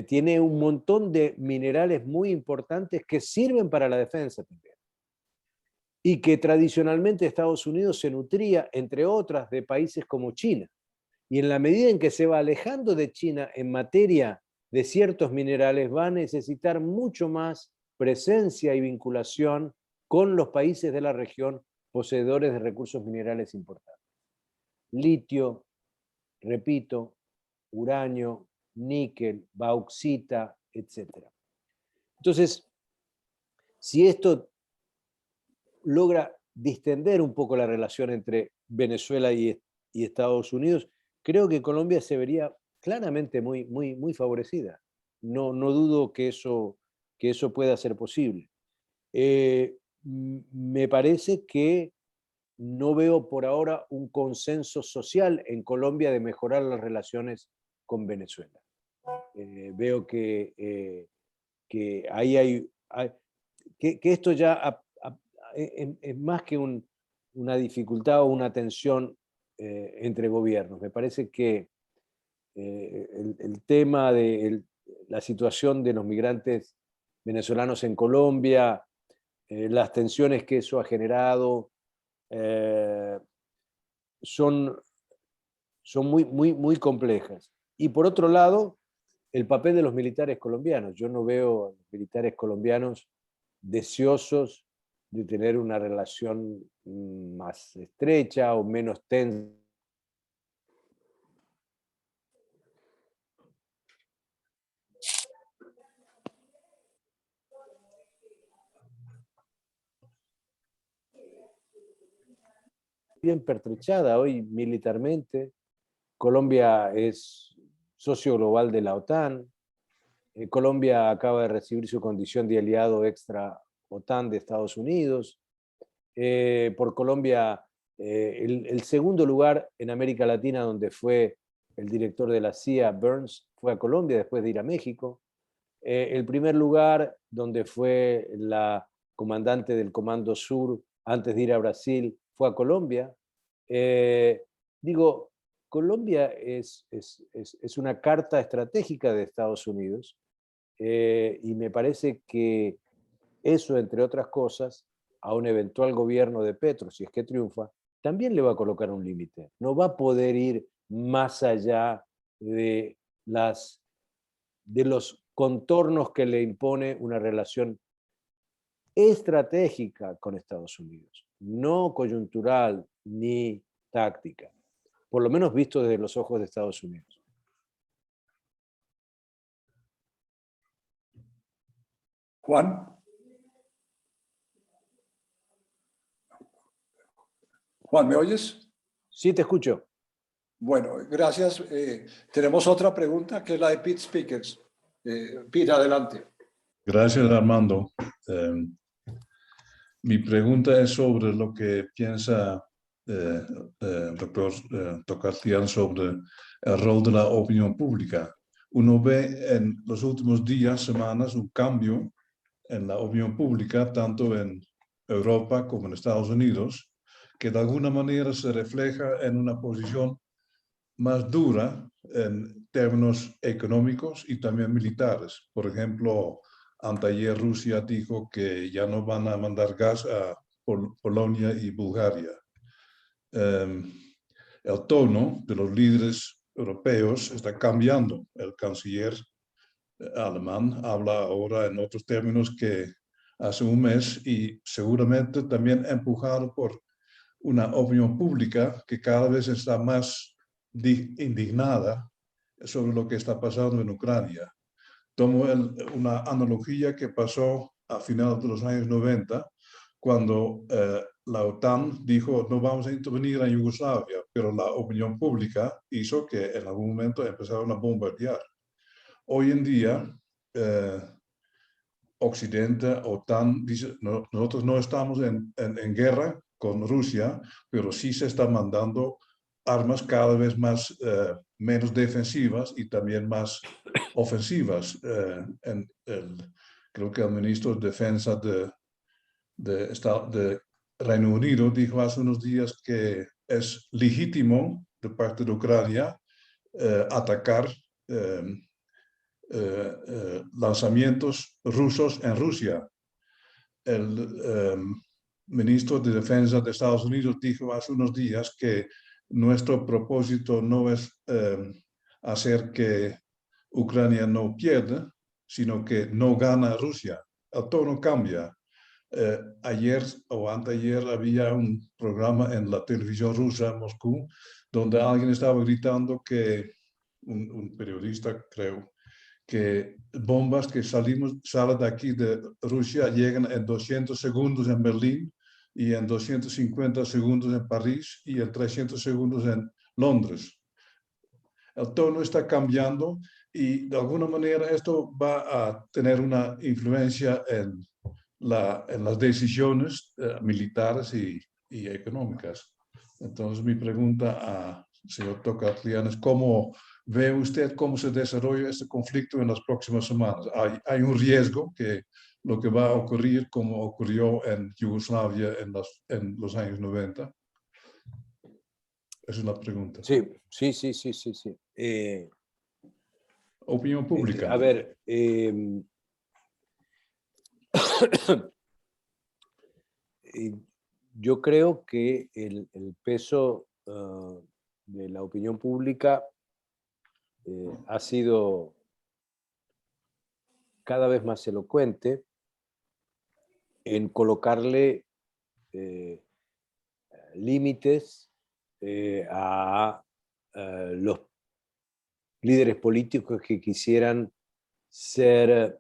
tiene un montón de minerales muy importantes que sirven para la defensa también. Y que tradicionalmente Estados Unidos se nutría, entre otras, de países como China. Y en la medida en que se va alejando de China en materia de ciertos minerales, va a necesitar mucho más presencia y vinculación con los países de la región poseedores de recursos minerales importantes. Litio, repito, uranio, níquel, bauxita, etc. Entonces, si esto logra distender un poco la relación entre Venezuela y Estados Unidos, creo que Colombia se vería claramente muy favorecida. No dudo que eso pueda ser posible. Me parece que no veo por ahora un consenso social en Colombia de mejorar las relaciones con Venezuela. Veo que ahí hay que esto ya es más que una dificultad o una tensión entre gobiernos. Me parece que el tema de la situación de los migrantes venezolanos en Colombia, las tensiones que eso ha generado, son muy complejas. Y por otro lado, el papel de los militares colombianos. Yo no veo a los militares colombianos deseosos de tener una relación más estrecha o menos tensa. Bien pertrechada hoy militarmente. Colombia es socio global de la OTAN. Colombia acaba de recibir su condición de aliado extra OTAN de Estados Unidos. Por Colombia, el segundo lugar en América Latina donde fue el director de la CIA, Burns, fue a Colombia después de ir a México. El primer lugar donde fue la comandante del Comando Sur antes de ir a Brasil fue a Colombia. Digo, Colombia es una carta estratégica de Estados Unidos, y me parece que eso, entre otras cosas, a un eventual gobierno de Petro, si es que triunfa, también le va a colocar un límite. No va a poder ir más allá de los contornos que le impone una relación estratégica con Estados Unidos, no coyuntural ni táctica, por lo menos visto desde los ojos de Estados Unidos.
Juan. Juan, ¿me oyes?
Sí, te escucho.
Bueno, gracias. Tenemos otra pregunta que es la de Pete Speakers. Pete, adelante.
Gracias, Armando. Mi pregunta es sobre lo que piensa el doctor Tocatlián sobre el rol de la opinión pública. Uno ve en los últimos días, semanas, un cambio en la opinión pública, tanto en Europa como en Estados Unidos, que de alguna manera se refleja en una posición más dura en términos económicos y también militares. Por ejemplo, anteayer Rusia dijo que ya no van a mandar gas a Polonia y Bulgaria. El tono de los líderes europeos está cambiando. El canciller alemán habla ahora en otros términos que hace un mes y seguramente también empujado por una opinión pública que cada vez está más indignada sobre lo que está pasando en Ucrania. Tomo una analogía que pasó a finales de los años 90, cuando la OTAN dijo no vamos a intervenir en Yugoslavia, pero la opinión pública hizo que en algún momento empezaron a bombardear. Hoy en día, Occidente, OTAN, dice, no, nosotros no estamos en guerra con Rusia, pero sí se están mandando armas cada vez más, menos defensivas y también más ofensivas. Creo que el ministro de Defensa de Reino Unido dijo hace unos días que es legítimo de parte de Ucrania atacar lanzamientos rusos en Rusia. El ministro de Defensa de Estados Unidos dijo hace unos días que nuestro propósito no es hacer que Ucrania no pierda, sino que no gana Rusia. El tono cambia. Ayer o anteayer había un programa en la televisión rusa en Moscú donde alguien estaba gritando que, un periodista creo, que bombas que salen de aquí de Rusia llegan en 200 segundos en Berlín y en 250 segundos en París y en 300 segundos en Londres. El tono está cambiando y de alguna manera esto va a tener una influencia en las decisiones militares y económicas. Entonces mi pregunta al señor Tokatlian es ¿cómo ve usted cómo se desarrolla este conflicto en las próximas semanas? ¿Hay un riesgo que lo que va a ocurrir como ocurrió en Yugoslavia en los años 90? Esa es la pregunta.
Sí.
Opinión pública.
A ver, yo creo que el peso de la opinión pública ha sido cada vez más elocuente en colocarle límites a los líderes políticos que quisieran ser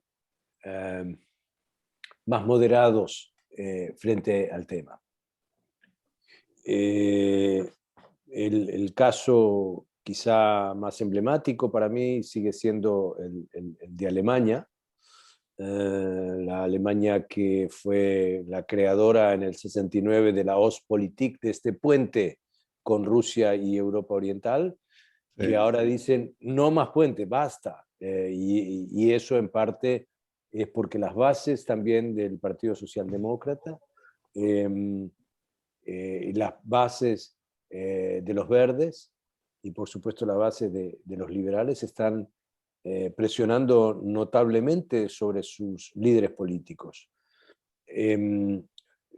más moderados frente al tema. El caso quizá más emblemático para mí sigue siendo el de Alemania, la Alemania que fue la creadora en el 69 de la Ostpolitik, de este puente con Rusia y Europa Oriental,
Sí.
que ahora dicen no más puente, basta. Y eso en parte es porque las bases también del Partido Socialdemócrata, las bases de los verdes y por supuesto las bases de los liberales están presionando notablemente sobre sus líderes políticos.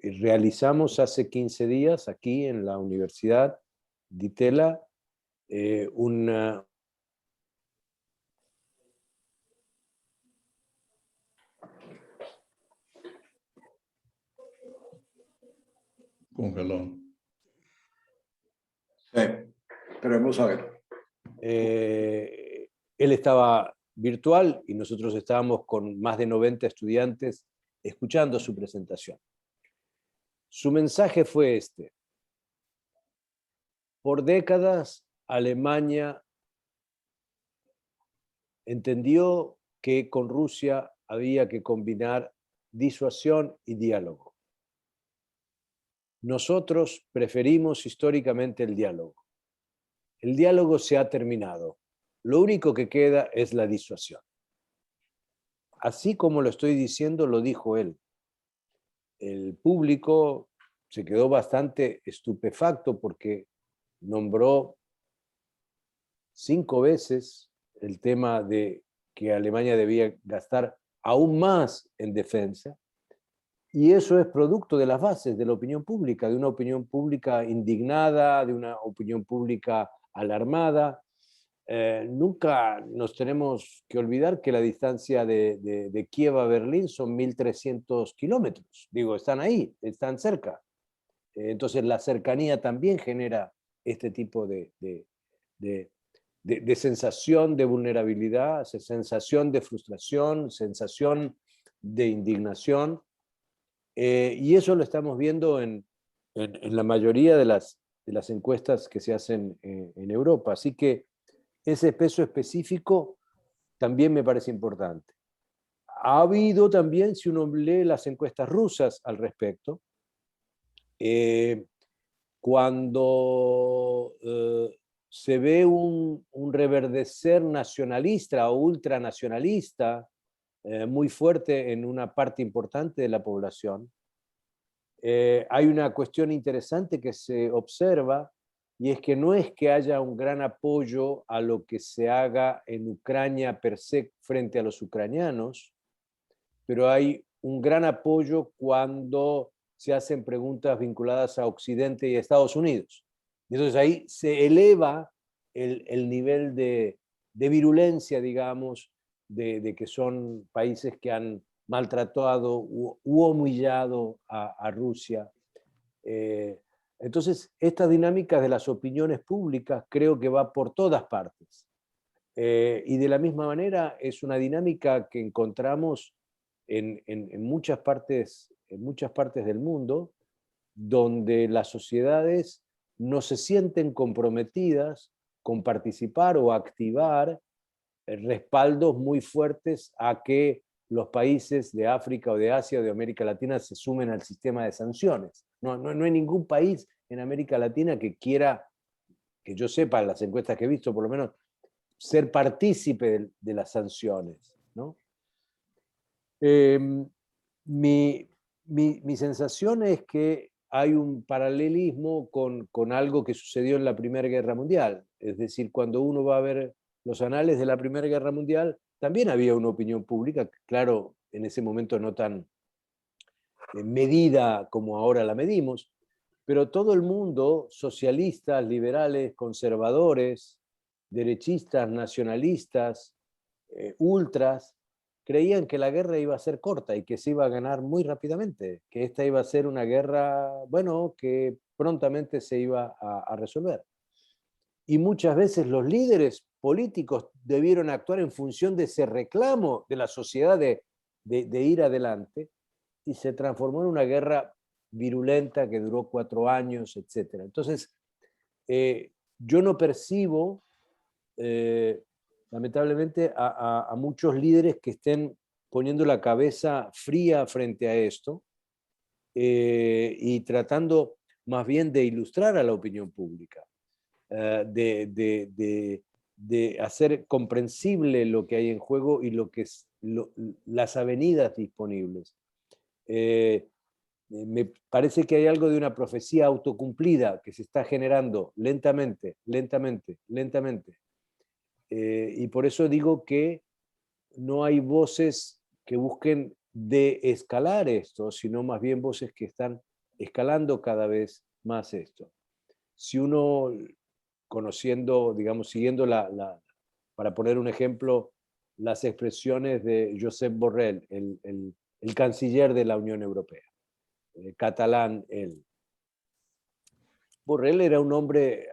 Realizamos hace 15 días aquí en la Universidad de Itela una...
Congeló.
Sí, queremos saber.
Él estaba virtual y nosotros estábamos con más de 90 estudiantes escuchando su presentación. Su mensaje fue este: por décadas Alemania entendió que con Rusia había que combinar disuasión y diálogo. Nosotros preferimos históricamente el diálogo. El diálogo se ha terminado. Lo único que queda es la disuasión. Así como lo estoy diciendo, lo dijo él. El público se quedó bastante estupefacto porque nombró 5 veces el tema de que Alemania debía gastar aún más en defensa Y eso es producto de las bases de la opinión pública, de una opinión pública indignada, de una opinión pública alarmada. Nunca nos tenemos que olvidar que la distancia de Kiev a Berlín son 1.300 kilómetros. Digo, están ahí, están cerca. Entonces la cercanía también genera este tipo de sensación de vulnerabilidad, sensación de frustración, sensación de indignación. Y eso lo estamos viendo en la mayoría de las encuestas que se hacen en Europa. Así que ese peso específico también me parece importante. Ha habido también, si uno lee las encuestas rusas al respecto, cuando se ve un reverdecer nacionalista o ultranacionalista muy fuerte en una parte importante de la población, hay una cuestión interesante que se observa, y es que no es que haya un gran apoyo a lo que se haga en Ucrania per se frente a los ucranianos, pero hay un gran apoyo cuando se hacen preguntas vinculadas a Occidente y a Estados Unidos. Entonces ahí se eleva el nivel de virulencia, digamos, de que son países que han maltratado u humillado a Rusia. Entonces, esta dinámica de las opiniones públicas creo que va por todas partes. Y de la misma manera es una dinámica que encontramos en muchas partes del mundo, donde las sociedades no se sienten comprometidas con participar o activar respaldos muy fuertes a que los países de África o de Asia o de América Latina se sumen al sistema de sanciones. No hay ningún país en América Latina que quiera, que yo sepa, en las encuestas que he visto por lo menos, ser partícipe de las sanciones, ¿no? Mi sensación es que hay un paralelismo con algo que sucedió en la Primera Guerra Mundial. Es decir, cuando uno va a ver los anales de la Primera Guerra Mundial, también había una opinión pública, claro, en ese momento no tan medida como ahora la medimos, pero todo el mundo, socialistas, liberales, conservadores, derechistas, nacionalistas, ultras, creían que la guerra iba a ser corta y que se iba a ganar muy rápidamente, que esta iba a ser una guerra, bueno, que prontamente se iba a resolver. Y muchas veces los líderes políticos debieron actuar en función de ese reclamo de la sociedad de ir adelante, y se transformó en una guerra virulenta que duró 4 años, etc. Entonces, yo no percibo, lamentablemente, a muchos líderes que estén poniendo la cabeza fría frente a esto y tratando más bien de ilustrar a la opinión pública, de hacer comprensible lo que hay en juego y las avenidas disponibles. Me parece que hay algo de una profecía autocumplida que se está generando lentamente. Y por eso digo que no hay voces que busquen deescalar esto, sino más bien voces que están escalando cada vez más esto. Si uno, conociendo, digamos, siguiendo para poner un ejemplo, las expresiones de Josep Borrell, el canciller de la Unión Europea, catalán él. Borrell era un hombre,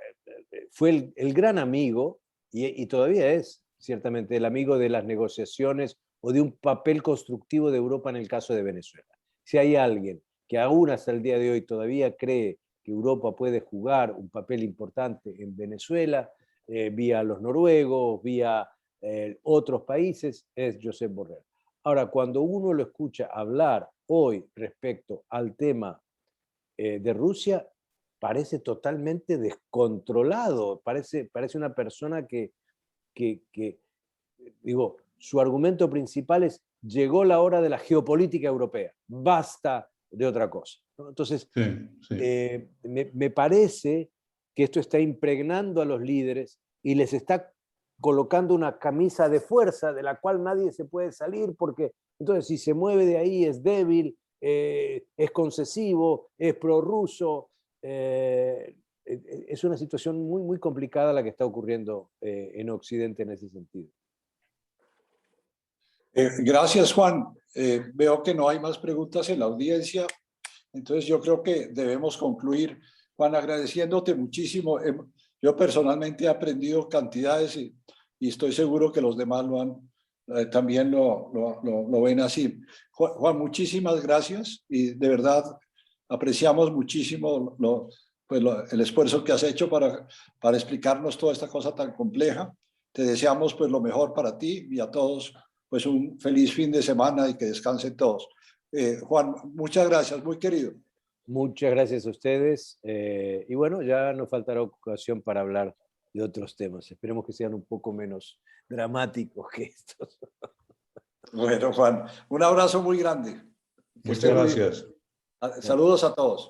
fue el gran amigo, y todavía es ciertamente el amigo de las negociaciones o de un papel constructivo de Europa en el caso de Venezuela. Si hay alguien que aún hasta el día de hoy todavía cree que Europa puede jugar un papel importante en Venezuela, vía los noruegos, vía otros países, es Josep Borrell. Ahora, cuando uno lo escucha hablar hoy respecto al tema de Rusia, parece totalmente descontrolado, parece una persona que digo, su argumento principal es: llegó la hora de la geopolítica europea, basta de otra cosa, ¿no? Entonces, sí. Me parece que esto está impregnando a los líderes y les está colocando una camisa de fuerza de la cual nadie se puede salir, porque entonces si se mueve de ahí es débil, es concesivo, es prorruso. Es una situación muy, muy complicada la que está ocurriendo en Occidente en ese sentido.
Gracias, Juan. Veo que no hay más preguntas en la audiencia, entonces yo creo que debemos concluir. Juan, agradeciéndote muchísimo. Yo personalmente he aprendido cantidades y estoy seguro que los demás también lo ven así. Juan, muchísimas gracias y de verdad apreciamos muchísimo el esfuerzo que has hecho para explicarnos toda esta cosa tan compleja. Te deseamos pues lo mejor para ti y a todos pues un feliz fin de semana y que descansen todos. Juan, muchas gracias, muy querido.
Muchas gracias a ustedes. Y bueno, ya nos faltará ocasión para hablar de otros temas. Esperemos que sean un poco menos dramáticos que estos.
Bueno, Juan, un abrazo muy grande.
Muchas gracias.
Saludos a todos.